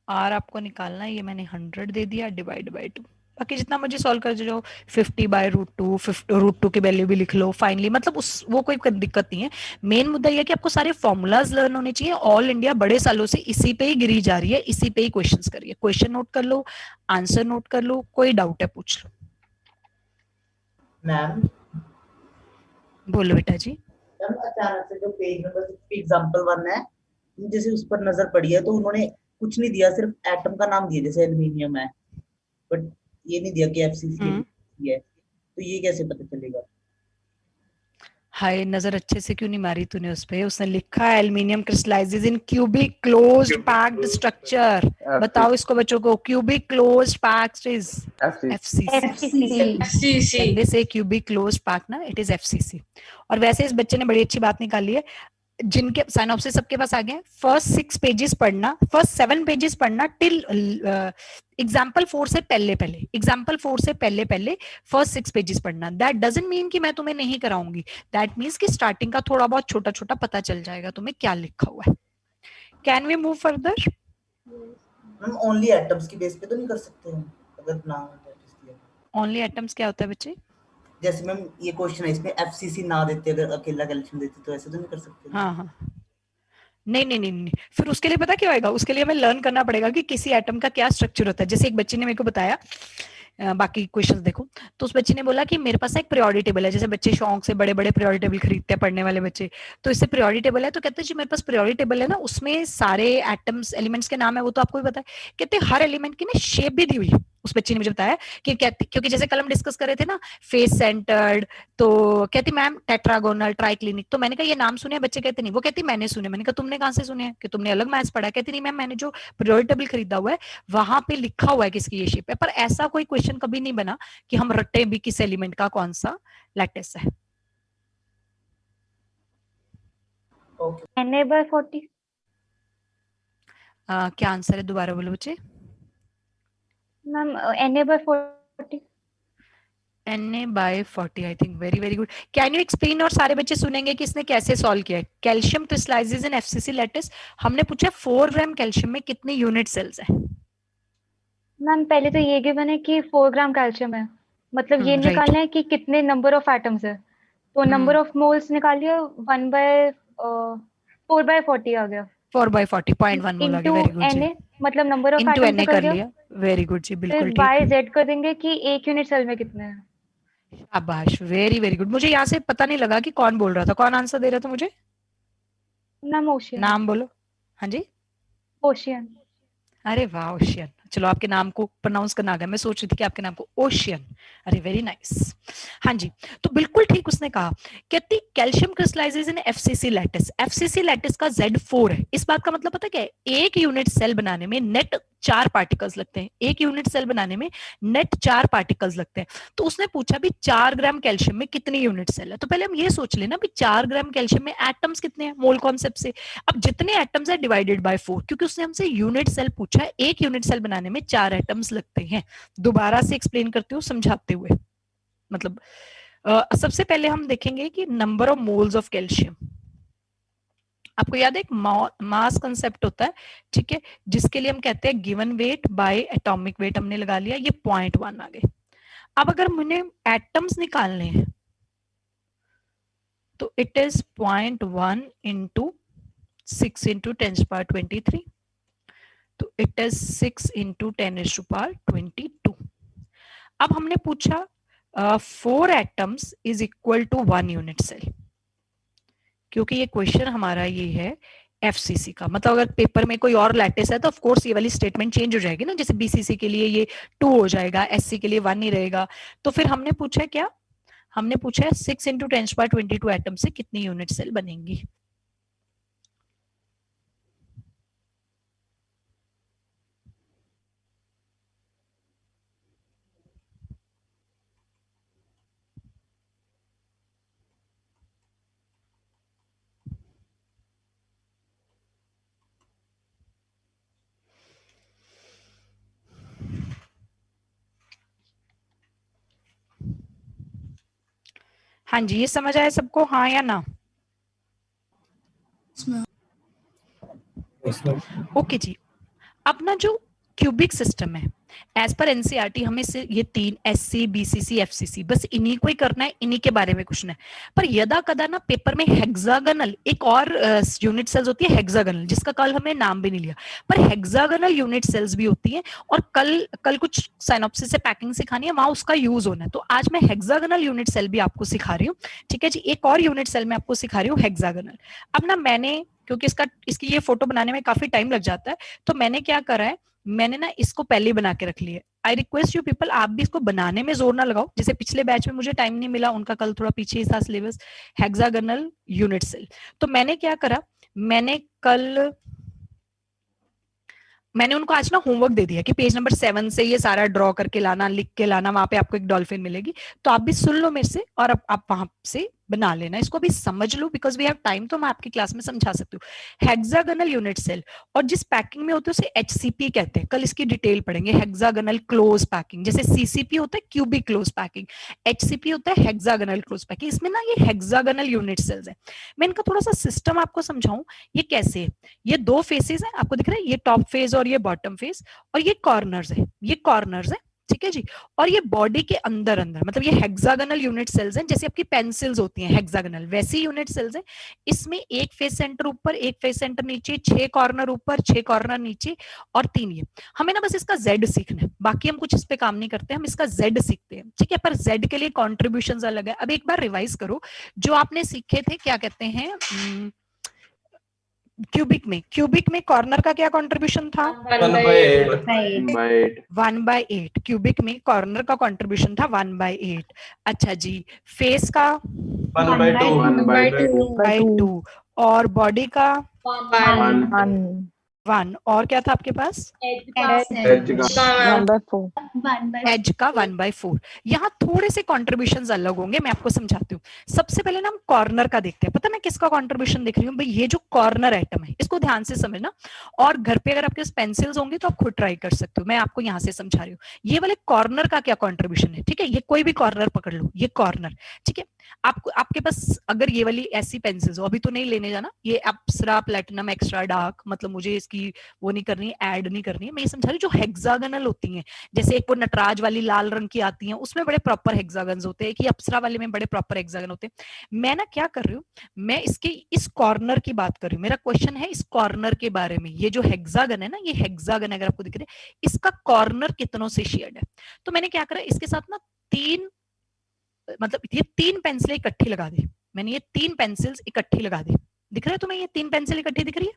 R आपको निकालना है, ये मैंने 100 दे दिया, डिवाइड बाय 2। बाकी जितना मुझे सॉल्व कर जाओ, 50/√2, √2 की वैल्यू भी लिख लो फाइनली, मतलब उस वो कोई दिक्कत नहीं है। मेन मुद्दा यह कि आपको सारे फॉर्मूलाज लर्न होने चाहिए। ऑल इंडिया बड़े सालों से इसी पे ही गिरी जा रही है, इसी पे ही क्वेश्चंस करिए। क्वेश्चन नोट कर लो, आंसर नोट कर लो, कोई डाउट है पूछ लो।
मैम
बोलो बेटा जी।
मैम अचानक से जो पेज नंबर 60 एग्जांपल 1 है, जैसे उस पर नजर पड़ी है तो उन्होंने कुछ नहीं दिया, सिर्फ एटम का नाम दिया, जैसे एल्युमिनियम है, बट ये नहीं दिया कि एफसीसी है। तो ये कैसे पता चलेगा?
हाय, नजर अच्छे से क्यों नहीं मारी तूने उस पे? उसने लिखा है एल्युमिनियम क्रिस्टलाइजेस इन क्यूबिक क्लोज्ड पैक्ड स्ट्रक्चर। बताओ इसको बच्चों को, cubic closed packed is FCC। They say cubic closed pack ना, it is FCC। और वैसे इस बच्चे ने बड़ी अच्छी बात निकाली है, जिनके साइनॉप्सिस सबके पास आ गए, फर्स्ट 6 पेजेस पढ़ना, फर्स्ट 7 पेजेस पढ़ना टिल एग्जाम्पल 4 से पहले फर्स्ट 6 पेजेस पढ़ना। दैट डजंट मीन कि मैं तुम्हें नहीं कराऊंगी, दैट मीन्स कि स्टार्टिंग का थोड़ा बहुत छोटा छोटा पता चल जाएगा तुम्हें क्या लिखा हुआ है। Can we move further?
हम ओनली एटम्स की बेस पे तो नहीं कर सकते हम, अगर ना
ओनली एटम्स क्या होता है बच्चे?
जैसे मैम ये क्वेश्चन है, इसमें एफसीसी ना देते, अगर अकेला कैल्शियम देते तो ऐसे तो नहीं कर सकते।
हाँ, नहीं, फिर उसके लिए पता क्या होगा, उसके लिए हमें लर्न करना पड़ेगा कि किसी एटम का क्या स्ट्रक्चर होता है। जैसे एक बच्ची ने मेरे को बताया, बाकी क्वेश्चंस देखो, तो उस बच्ची ने बोला कि मेरे पास एक पीरियोडिक टेबल है। जैसे बच्चे शौक से बड़े बड़े पीरियोडिक टेबल खरीदते हैं, पढ़ने वाले बच्चे, तो इससे पीरियोडिक टेबल है, तो कहते हैं जी मेरे पास पीरियोडिक टेबल है ना, उसमें सारे एटम्स एलिमेंट्स के नाम है, वो तो आपको भी पता है। कहते हर एलिमेंट की ना शेप भी दी हुई है। उस बच्ची ने मुझे बताया कि कहती, क्योंकि जैसे कल हम डिस्कस कर रहे थे ना फेस सेंटर्ड, तो कहती मैम टेट्रागोनल, ट्राइक्लिनिक, तो मैंने कहा ये नाम सुने? बच्चे कहते नहीं। वो कहती मैंने सुने। मैंने कहा तुमने कहाँ से सुने हैं, कि तुमने अलग मैथ्स पढ़ा? कहती नहीं मैम, मैंने जो पीरियोडिक टेबल खरीदा हुआ है वहां पे लिखा हुआ है किसकी ये शेप है। पर ऐसा कोई क्वेश्चन कभी नहीं बना कि हम रट्टे भी किस एलिमेंट का कौन सा लैटिस है।
Na/40
क्या आंसर है? दोबारा बोलो बच्चे।
Ma'am Na/40
Na/40 I think. Very very good. Can you explain? और सारे बच्चे सुनेंगे कि इसने कैसे सॉल्व किया है। कैल्शियम क्रिस्टलाइजेस इन एफसीसी लैटिस। हमने पूछा 4 ग्राम कैल्शियम में कितने यूनिट सेल्स हैं?
मैम पहले तो ये गिवन है कि 4 ग्राम कैल्शियम है, मतलब ये निकालना है कि कितने नंबर ऑफ एटम्स है, तो नंबर ऑफ मोल्स निकालिए 4/40 आ गया।
4/40 0.1 मोल आ गया। वेरी गुड जी।
मतलब number of
into
atoms
Na
कर
कर
दिया।
लिया। वेरी गुड जी, बिल्कुल
फिर
ठीक।
बाय Z कर देंगे कि एक यूनिट सेल में कितने हैं।
शाबाश, वेरी वेरी गुड। मुझे यहाँ से पता नहीं लगा कि कौन बोल रहा था, कौन आंसर दे रहा था मुझे?
Ma'am ocean.
नाम बोलो। हाँ जी,
ओशियन।
अरे वाह, ओशियन। चलो आपके नाम को प्रोनाउंस करना आ गया। मैं सोच रही थी कि आपके नाम को ओशियन। अरे वेरी नाइस। हाँ जी, तो बिल्कुल ठीक उसने कहा, कहती कैल्शियम क्रिस्टलाइजेज इन एफसीसी लैटिस। एफसीसी लैटिस का Z4 है। इस बात का मतलब पता क्या है, एक यूनिट सेल बनाने में नेट 4 पार्टिकल्स लगते हैं। एक यूनिट सेल बनाने में नेट 4 पार्टिकल्स लगते हैं। तो उसने पूछा भी 4 ग्राम कैल्शियम में कितनी यूनिट सेल है। तो पहले हम ये सोच लेना भी 4 ग्राम कैल्शियम में एटम्स कितने हैं, मोल कॉन्सेप्ट से। अब जितने एटम्स है डिवाइडेड बाय 4, क्योंकि उसने हमसे यूनिट सेल पूछा है, एक यूनिट सेल बनाने में 4 एटम्स लगते हैं। दोबारा से एक्सप्लेन करती हूँ समझाते हुए। मतलब सबसे पहले हम देखेंगे कि number of moles of calcium. आपको याद है एक मास कंसेप्ट होता है, ठीक है, जिसके लिए हम कहते हैं given weight by atomic weight. हमने लगा लिया, ये 0.1 आ गए। अब अगर मुझे एटम्स निकालने हैं तो इट इज 0.1 इंटू 6 इंटू 10⁻23, तो इट इज 6 इंटू 10⁻22। अब हमने पूछा 4 atoms is equal to 1 unit cell, क्योंकि ये क्वेश्चन हमारा ये है एफसीसी का। मतलब अगर पेपर में कोई और लैटिस है तो ऑफ कोर्स ये वाली स्टेटमेंट चेंज हो जाएगी ना, जैसे बीसीसी के लिए ये 2 हो जाएगा, एससी के लिए 1 ही रहेगा। तो फिर हमने पूछा है क्या, हमने पूछा है 6 इंटू 10⁻22 एटम से कितनी यूनिट सेल बनेंगी। हाँ जी, ये समझ आया सबको, हाँ या ना? ओके जी। अपना जो क्यूबिक सिस्टम है एज पर एनसीईआरटी हमें से ये 3 एससी बीसीसी एफसीसी बस इन्हीं को ही करना है, इन्हीं के बारे में कुछ नहीं। पर यदा कदा ना पेपर में हेक्सागोनल एक और यूनिट सेल्स होती है हेक्सागोनल, जिसका कल हमने नाम भी नहीं लिया, पर हेक्सागोनल यूनिट सेल्स भी होती है और कल कुछ साइनॉप्सिस से पैकिंग सिखानी है, वहां उसका यूज होना है। तो आज मैं हेक्सागोनल यूनिट सेल भी आपको सिखा रही हूँ, ठीक है जी। एक और यूनिट सेल मैं आपको सिखा रही हूँ हेक्सागोनल। अब ना मैंने, क्योंकि इसकी ये फोटो बनाने में काफी टाइम लग जाता है, तो मैंने क्या करा है, मैंने ना इसको पहले बना के रख लिया। आई रिक्वेस्ट यू पीपल, आप भी इसको बनाने में जोर ना लगाओ, जैसे पिछले बैच में मुझे टाइम नहीं मिला, उनका कल थोड़ा पीछे ही था सिलेबस, हेक्सागोनल यूनिट सेल। तो मैंने क्या करा, मैंने उनको आज ना होमवर्क दे दिया कि पेज नंबर 7 से ये सारा ड्रॉ करके लाना, लिख के लाना, वहां पे आपको एक डॉल्फिन मिलेगी। तो आप भी सुन लो मेरे से और अब आप वहां से बना लेना, इसको भी समझ लो, बिकॉज वी हैव टाइम, तो मैं आपकी क्लास में समझा सकती हूँ। हेक्सागोनल यूनिट सेल और जिस पैकिंग में होते हैं उसे एचसीपी कहते हैं, कल इसकी डिटेल पढ़ेंगे। हेक्सागोनल क्लोज पैकिंग, जैसे सीसीपी होता है क्यूबिक क्लोज पैकिंग, एचसीपी होता है हेक्सागोनल क्लोज पैकिंग। इसमें ना ये हेक्सागोनल यूनिट सेल्स है। मैं इनका थोड़ा सा सिस्टम आपको समझाऊं, ये कैसे है। ये 2 फेसेस है, आपको दिख रहा है, ये टॉप फेस और ये बॉटम फेस, और ये कॉर्नर्स है, ये कॉर्नर्स है, ठीक है जी। और ये बॉडी के अंदर मतलब ये हेक्सागोनल यूनिट सेल्स हैं, जैसे आपकी पेंसिल्स होती हैं हेक्सागोनल, वैसी यूनिट सेल्स हैं। इसमें एक फेस सेंटर ऊपर, एक फेस सेंटर नीचे, 6 कॉर्नर ऊपर, 6 कॉर्नर नीचे और 3 ये। हमें ना बस इसका जेड सीखना है, बाकी हम कुछ इस पे काम नहीं करते, हम इसका जेड सीखते हैं, ठीक है। पर जेड के लिए कॉन्ट्रीब्यूशन अलग है। अब एक बार रिवाइज करो जो आपने सीखे थे, क्या कहते हैं क्यूबिक में कॉर्नर का क्या कंट्रीब्यूशन था? 1/8। क्यूबिक में कॉर्नर का कंट्रीब्यूशन था 1/8। अच्छा जी, फेस का 1/2 और बॉडी का 1, और क्या था आपके पास? एज का 1/4। यहाँ थोड़े से कॉन्ट्रीब्यूशन अलग होंगे, मैं आपको समझाती हूँ। सबसे पहले ना हम कॉर्नर का देखते हैं। पता मैं किसका कॉन्ट्रीब्यूशन देख रही हूँ भाई, ये जो कॉर्नर एटम है इसको ध्यान से समझना, और घर पे अगर आपके पास पेंसिल्स होंगी तो आप खुद ट्राई कर सकते हो, मैं आपको यहाँ से समझा रही हूँ। ये वाले कॉर्नर का क्या कॉन्ट्रीब्यूशन है, ठीक है। ये कोई भी कॉर्नर पकड़ लो, ये कॉर्नर, ठीक है। आपके पास अगर ये वाली ऐसी पेंसिल्स हो, अभी तो नहीं लेने जाना, ये अप्सरा प्लैटिनम एक्स्ट्रा डार्क, मतलब मुझे इसकी वो नहीं करनी है, ऐड नहीं करनी है, मैं ये समझा रही हूँ। जो हेक्सागोनल होती हैं, जैसे एक वो नटराज वाली लाल रंग की आती हैं, उसमें बड़े प्रॉपर हेक्सागन्स होते हैं, कि अप्सरा वाले में बड़े प्रॉपर हेक्सागन होते हैं। मैं ना क्या कर रही हूँ, मैं इसके इस कॉर्नर की बात कर रही हूँ। मेरा क्वेश्चन है इस कॉर्नर के बारे में। ये जो हेक्सागन है ना, ये हेक्सागन अगर आपको दिख रहा है, इसका कॉर्नर कितनों से शेयर्ड है। तो मैंने क्या करा, इसके साथ ना 3 पेंसिलें इकट्ठी लगा दी। मैंने ये 3 पेंसिल्स इकट्ठी लगा दी। दिख रहा है तुम्हें, ये 3 पेंसिल इकट्ठी दिख रही है?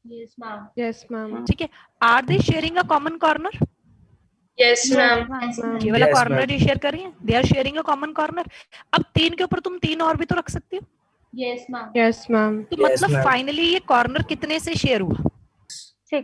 Yes, ma'am.
Yes, ma'am.
ठीक है। Are they sharing a common corner?
Yes ma'am.
ये वाला कॉर्नर ही शेयर कर रही है, they are sharing a common corner. अब 3 के ऊपर तुम 3 और भी तो रख सकती हो।
Yes ma'am.
Yes ma'am.
तो मतलब फाइनली ये कॉर्नर कितने से शेयर हुआ? 6।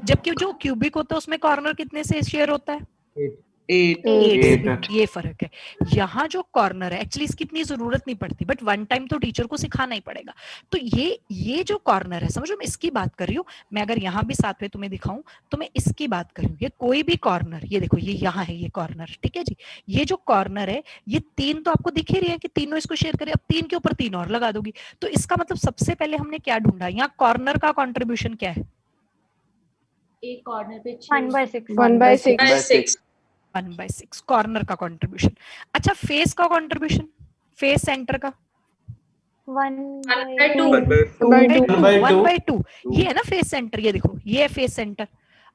जबकि जो क्यूबिक होता है उसमें कॉर्नर कितने से शेयर होता है? 8। ये फर्क है। यहाँ जो कॉर्नर है एक्चुअली इसकी इतनी जरूरत नहीं पड़ती, बट वन टाइम तो टीचर को सिखाना ही पड़ेगा। तो ये जो कॉर्नर है, समझो मैं इसकी बात कर रही हूँ। मैं अगर यहाँ भी साथ में तुम्हें दिखाऊं तो मैं इसकी बात कर रही हूँ। ये कोई भी कॉर्नर, ये देखो ये यहाँ है ये कॉर्नर, ठीक है जी। ये जो कॉर्नर है ये 3 तो आपको दिख ही रही है कि तीनों इसको शेयर करें। अब 3 के ऊपर 3 और लगा दोगी, तो इसका मतलब सबसे पहले हमने क्या ढूंढा? यहाँ कॉर्नर का कॉन्ट्रीब्यूशन क्या है?
एक कॉर्नर पे
1/6
1/6 कॉर्नर का कंट्रीब्यूशन। अच्छा फेस का कंट्रीब्यूशन, फेस सेंटर का 1/2। ये है ना फेस सेंटर, ये देखो ये है फेस सेंटर।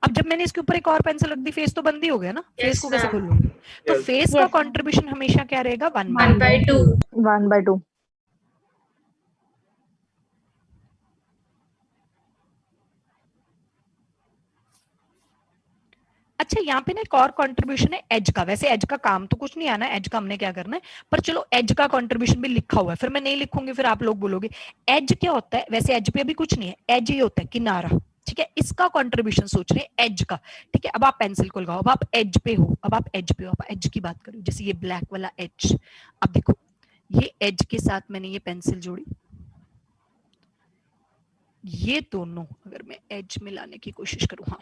अब जब मैंने इसके ऊपर एक और पेंसिल रख दी, फेस तो बंद ही हो गया ना, फेस को कैसे खोल लूंगी? तो फेस का कंट्रीब्यूशन हमेशा क्या रहेगा?
1/2।
अच्छा यहाँ पे ना एक और कंट्रीब्यूशन है एज का। वैसे एज का काम तो कुछ नहीं आना, एज का हमने क्या करना है, पर चलो एज का कंट्रीब्यूशन भी लिखा हुआ है, फिर मैं नहीं लिखूंगी, फिर आप लोग बोलोगे एज क्या होता है। वैसे एज पे भी कुछ नहीं है, एज ये होता है किनारा, ठीक है। इसका कंट्रीब्यूशन सोच रहे हैं एज का, ठीक है। अब आप पेंसिल को लगाओ, अब आप एज पे हो, आप एज की बात करो। जैसे ये ब्लैक वाला एज, अब देखो ये एज के साथ मैंने ये पेंसिल जोड़ी, ये दोनों अगर मैं एज मिलाने की कोशिश करूं, हाँ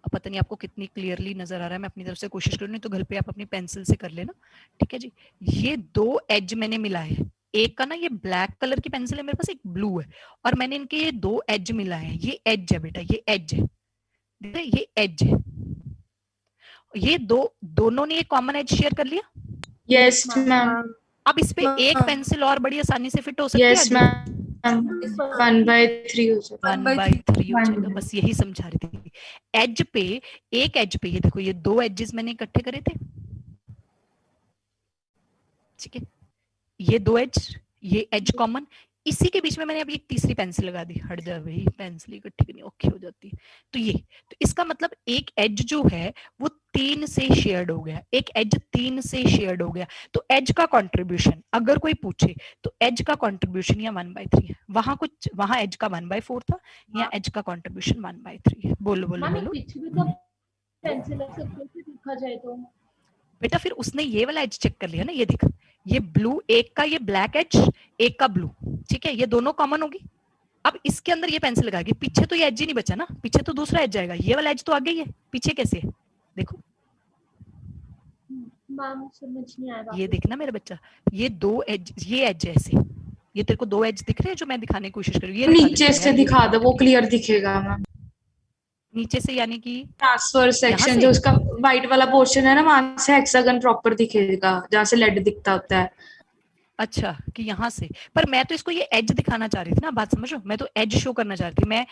अब पता नहीं आपको कितनी क्लियरली नजर आ रहा है, मैं अपनी तरफ से कोशिश करूँ, नहीं तो घर पे आप अपनी पेंसिल से कर लेना, ठीक है जी। ये 2 एज मैंने मिलाए हैं, एक का ना ये ब्लैक कलर की पेंसिल है मेरे पास, एक ब्लू है, और मैंने इनके ये 2 एज मिलाए हैं। ये एज है बेटा, ये एज है, ये एज है। ये दोनों ने एक कॉमन एज शेयर कर लिया।
Yes ma'am.
अब इस पे एक पेंसिल और बड़ी आसानी से फिट हो सकती है।
Yes ma'am. 1/3 हो जाएगा।
1/3 हो जाएगा, बस यही समझा रही थी। एज पे, एक एज पे ये देखो ये 2 एजेस मैंने इकट्ठे करे थे, ठीक है। ये 2 एज, ये एज कॉमन, इसी के बीच में मैंने अभी एक तीसरी पेंसिल लगा दी। हट जा भाई, पेंसिल इकट्ठी करनी औखी हो जाती है। तो ये, तो इसका मतलब एक एज जो है वो 3 से शेयर्ड हो गया, एक एज 3 से शेयर्ड हो गया। तो एज का कंट्रीब्यूशन अगर कोई पूछे तो एज का कंट्रीब्यूशन या 1/3 है। वहां एज का 1/4 था, या एज का कंट्रीब्यूशन 1/3 है। बोलो बोलो बोलो।
पेंसिल है, सब कुछ देखा जाए तो
बेटा फिर उसने ये वाला एज चेक कर लिया ना, ये देख, ये ब्लू, एक का ये ब्लैक एज, एक का ब्लू, ठीक है, ये दोनों कॉमन होगी। अब इसके अंदर ये पेंसिल लगाएगी, पीछे तो ये एज ही नहीं बचा ना, पीछे तो दूसरा एज जाएगा, ये वाला एज तो आगे ही है, पीछे कैसे है देखो।
मैम समझ नहीं आया।
ये देखना मेरा बच्चा, ये 2 एज, ये एज है ऐसे, ये तेरे को 2 एज दिख रहे हैं जो मैं दिखाने की कोशिश कर रही हूँ।
नीचे से दिखा दो, वो क्लियर दिखेगा मैम।
नीचे से यानी कि
ट्रांसफर सेक्शन जो उसका व्हाइट वाला पोर्शन है ना, वहां से हेक्सागन प्रॉपर दिखेगा, जहाँ से लेड दिखता होता है।
अच्छा कि यहाँ से, पर मैं तो इसको ये एज दिखाना चाह रही थी ना, बात समझो, मैं तो एज शो करना चाह रही थी, मैं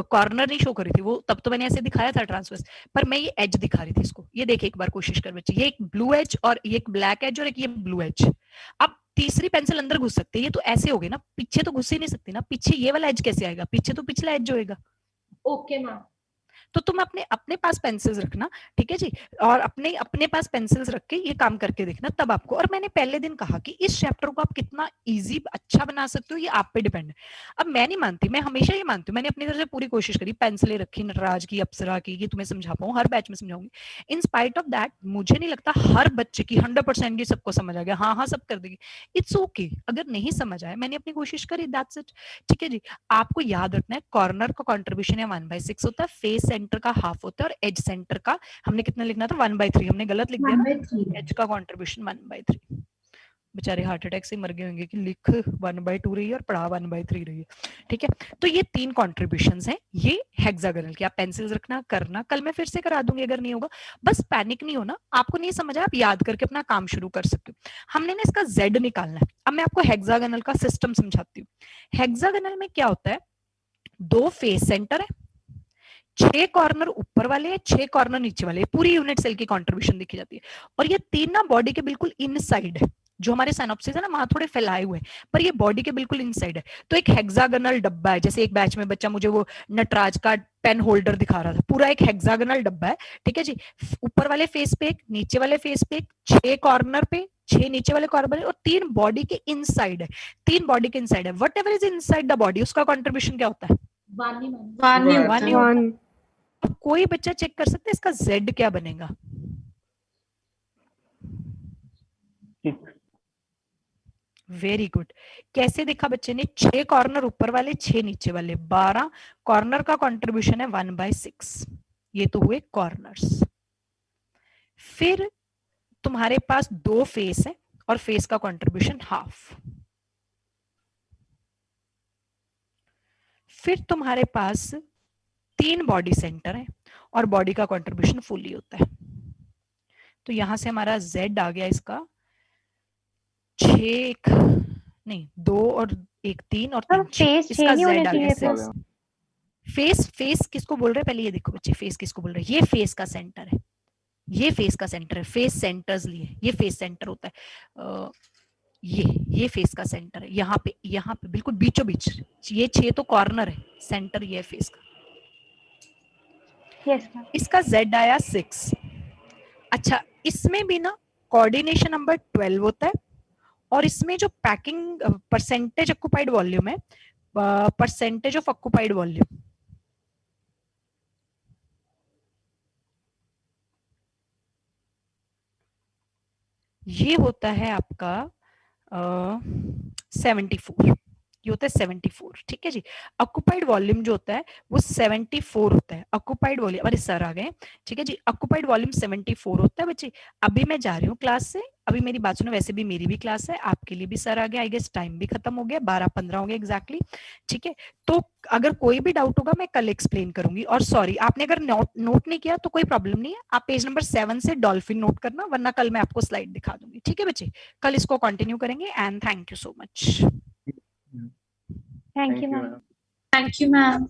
कॉर्नर नहीं शो कर रही थी। वो तब तो मैंने ऐसे दिखाया था ट्रांसवर्स, पर मैं ये एज दिखा रही थी इसको। ये देख एक बार कोशिश कर बच्चे, ये एक ब्लू एज और ये एक ब्लैक एज और एक ये ब्लू एज। अब तीसरी पेंसिल अंदर घुस सकती है, ये तो ऐसे हो गए ना, पीछे तो घुस ही नहीं सकती ना, पीछे ये वाला एज कैसे आएगा, पीछे तो पिछला एज होएगा।
Okay ma'am.
तो तुम अपने पास पेंसिल्स रखना, ठीक है जी, और अपने पास पेंसिल्स रख के ये काम करके देखना तब आपको। और मैंने पहले दिन कहा कि इस चैप्टर को आप कितना इजी अच्छा बना सकते हो ये आप पे डिपेंड है। अब मैं नहीं मानती, मैं हमेशा ये मानती हूँ, मैंने अपनी तरफ से पूरी कोशिश करी, पेंसिलें रखी नटराज की, अप्सरा की, ये तुम्हें समझा पाऊँ, हर बैच में समझाऊंगी। इन स्पाइट ऑफ दैट मुझे नहीं लगता हर बच्चे की 100% ये सबको समझ आ गया, हाँ सब कर देगी, इट्स ओके। अगर नहीं समझ आया, मैंने अपनी कोशिश करी, दैट्स इट, ठीक है जी। आपको याद रखना है कॉर्नर का कॉन्ट्रीब्यूशन है 1/6 होता है, फेस सेंटर का हाफ होता है, और एज सेंटर का हमने कितना लिखना था 1/3, हमने गलत लिख दिया, एज का कंट्रीब्यूशन 1/3। बेचारे हार्ट अटैक से मर गए होंगे कि लिख 1/2 रही है और पढ़ा 1/3 रही है, ठीक है। तो ये 3 कॉन्ट्रीब्यूशंस हैं, ये हेक्सागोनल के। आप पेंसिल्स रखना, करना, कल मैं फिर से करा दूंगी अगर नहीं होगा, बस पैनिक नहीं होना। आपको नहीं समझा, आप याद करके अपना काम शुरू कर सकते हो। हमने ना इसका जेड निकालना है। अब मैं आपको हेक्सागोनल का सिस्टम समझाती हूँ। हेक्सागोनल में क्या होता है, 2 फेस सेंटर है, 6 कॉर्नर ऊपर वाले हैं, 6 कॉर्नर नीचे वाले, पूरी यूनिट सेल की कंट्रीब्यूशन देखी जाती है। और ये 3 ना बॉडी के बिल्कुल इनसाइड है, जो हमारे साइनॉप्सिस है ना वहां थोड़े फैलाए हुए हैं, पर ये बॉडी के बिल्कुल इनसाइड है। तो एक हेक्सागोनल डब्बा है, जैसे एक बैच में बच्चा मुझे वो नटराज का पेन होल्डर दिखा रहा था, पूरा एक हेक्सागोनल डब्बा है, ठीक है जी। ऊपर वाले फेस पे एक, नीचे वाले फेस पे एक, 6 कॉर्नर पे, 6 नीचे वाले कॉर्नर और 3 बॉडी के इनसाइड है, 3 बॉडी के इनसाइड है। What ever is inside the body उसका कंट्रीब्यूशन क्या होता है? 1 ही होता है। अब कोई बच्चा चेक कर सकता है इसका Z क्या बनेगा? Very good. कैसे देखा बच्चे ने? 6 कॉर्नर ऊपर वाले, 6 नीचे वाले, 12 कॉर्नर का कंट्रीब्यूशन है 1/6। ये तो हुए कॉर्नर्स। फिर तुम्हारे पास 2 फेस है और फेस का कंट्रीब्यूशन हाफ। फिर तुम्हारे पास 3 बॉडी सेंटर है और बॉडी का कंट्रीब्यूशन फुली होता है। तो यहां से हमारा Z आ गया इसका 6 नहीं 2 और 1 3 और 3
फेस
इसका
नहीं होना
Z आ
चाहिए
गया। फेस किसको बोल रहे हैं पहले ये देखो बच्चे, फेस किसको बोल रहे हैं? ये फेस का सेंटर है, ये फेस का सेंटर है, फेस सेंटर्स लिए, ये फेस सेंटर होता है। ये फेस का सेंटर है, यहाँ पे बिल्कुल बीचों बीच। ये 6 तो कॉर्नर है, सेंटर ये है फेस का।
yes,
इसका Z आया 6। अच्छा, इसमें भी ना कोऑर्डिनेशन नंबर 12 होता है और इसमें जो पैकिंग परसेंटेज ऑक्युपाइड वॉल्यूम है, परसेंटेज ऑफ ऑक्युपाइड वॉल्यूम, ये होता है आपका 74। ये होता है 74, ठीक है जी। ऑक्युपाइड वॉल्यूम जो होता है वो 74 होता है। ऑक्युपाइड वॉल्यूम, अरे सर आ गए, ठीक है जी। ऑक्युपाइड वॉल्यूम 74 होता है बच्चे। अभी मैं जा रही हूँ क्लास से, अभी मेरी बात सुनो, वैसे भी मेरी भी क्लास है, आपके लिए भी सर आ गया, आई गेस टाइम भी खत्म हो गया, 12:15 हो गया एग्जैक्टली, ठीक है। तो अगर कोई भी डाउट होगा मैं कल एक्सप्लेन करूंगी। और सॉरी, आपने अगर नोट नहीं किया तो कोई प्रॉब्लम नहीं है, आप पेज नंबर 7 से डॉल्फिन नोट करना, वरना कल मैं आपको स्लाइड दिखा दूंगी, ठीक है बच्चे। कल इसको कंटिन्यू करेंगे and thank you so much.
Thank you ma'am.
Thank you ma'am.